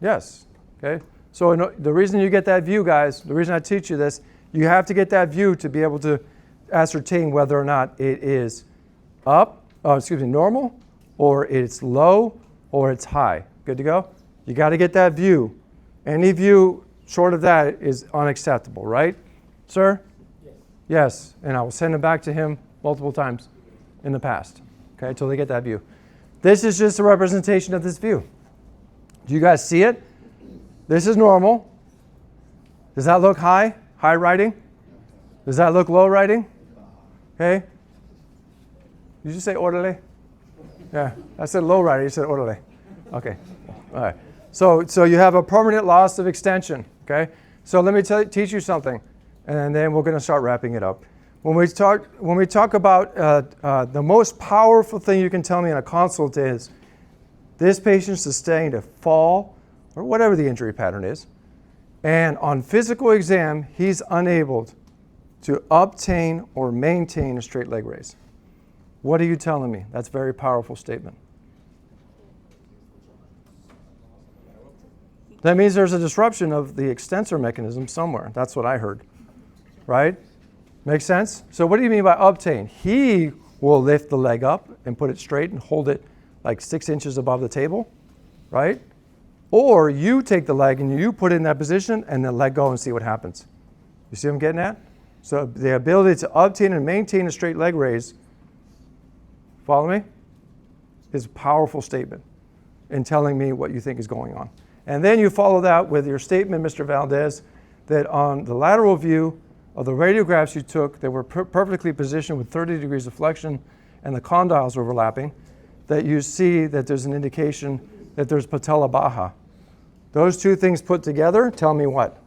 Yes. Okay. So the reason you get that view, guys, the reason I teach you this, you have to get that view to be able to ascertain whether or not it is normal, or it's low, or it's high. Good to go? You got to get that view. Any view short of that is unacceptable, right? Sir? Yes. Yes. And I will send it back to him multiple times in the past, okay, until they get that view. This is just a representation of this view. Do you guys see it? This is normal. Does that look high? High riding? Does that look low riding? Okay. Did you say orderly? Yeah. I said low riding. You said orderly. Okay. All right. So you have a permanent loss of extension. Okay. So let me teach you something, and then we're going to start wrapping it up. When we talk about the most powerful thing you can tell me in a consult is this patient sustained a fall or whatever the injury pattern is, and on physical exam he's unable to obtain or maintain a straight leg raise. What are you telling me? That's a very powerful statement. That means there's a disruption of the extensor mechanism somewhere. That's what I heard, right? Make sense? So what do you mean by obtain? He will lift the leg up and put it straight and hold it like 6 inches above the table, right? Or you take the leg and you put it in that position and then let go and see what happens. You see what I'm getting at? So the ability to obtain and maintain a straight leg raise, follow me, is a powerful statement in telling me what you think is going on. And then you follow that with your statement, Mr. Valdez, that on the lateral view of the radiographs you took that were perfectly positioned with 30 degrees of flexion and the condyles overlapping, that you see that there's an indication that there's patella baja. Those two things put together tell me what?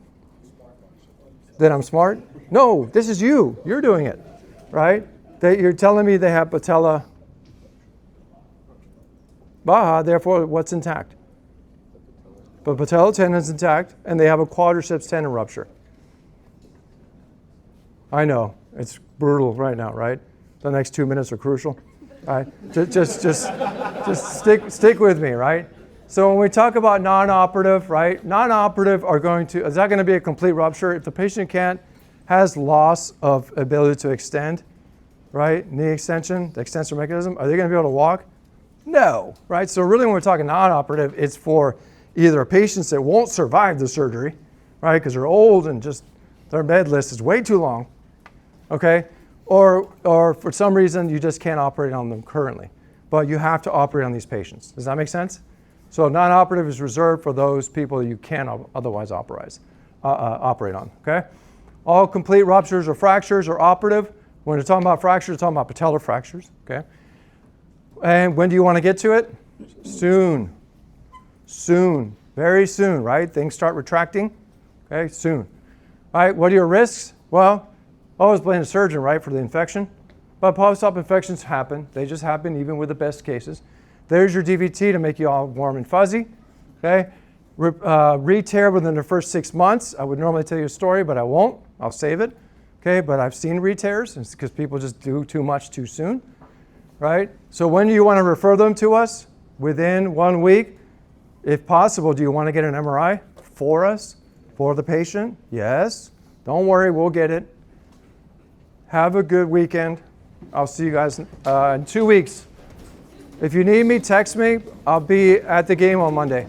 That I'm smart? No, this is you. You're doing it, right? That you're telling me they have patella baja, therefore what's intact? But patella tendon's intact, and they have a quadriceps tendon rupture. I know, it's brutal right now, right? The next 2 minutes are crucial. All right, just just stick with me, right? So when we talk about non-operative, right? Non-operative are going to, is that going to be a complete rupture? If the patient has loss of ability to extend, right? Knee extension, the extensor mechanism, are they going to be able to walk? No, right? So really when we're talking non-operative, it's for either patients that won't survive the surgery, right? Because they're old and just their bed list is way too long, okay? Or for some reason you just can't operate on them currently, but you have to operate on these patients. Does that make sense? So non-operative is reserved for those people you can otherwise operate on, okay? All complete ruptures or fractures are operative. When we're talking about fractures, we're talking about patellar fractures, okay? And when do you want to get to it? Soon, very soon, right? Things start retracting, okay, soon. All right, what are your risks? Well, always blame the surgeon, right, for the infection. But post-op infections happen. They just happen even with the best cases. There's your DVT to make you all warm and fuzzy, okay? Re-tear within the first 6 months. I would normally tell you a story, but I won't. I'll save it, okay? But I've seen re-tears. It's because people just do too much too soon, right? So when do you want to refer them to us? Within 1 week. If possible, do you want to get an MRI for us, for the patient? Yes. Don't worry, we'll get it. Have a good weekend. I'll see you guys in 2 weeks. If you need me, text me. I'll be at the game on Monday.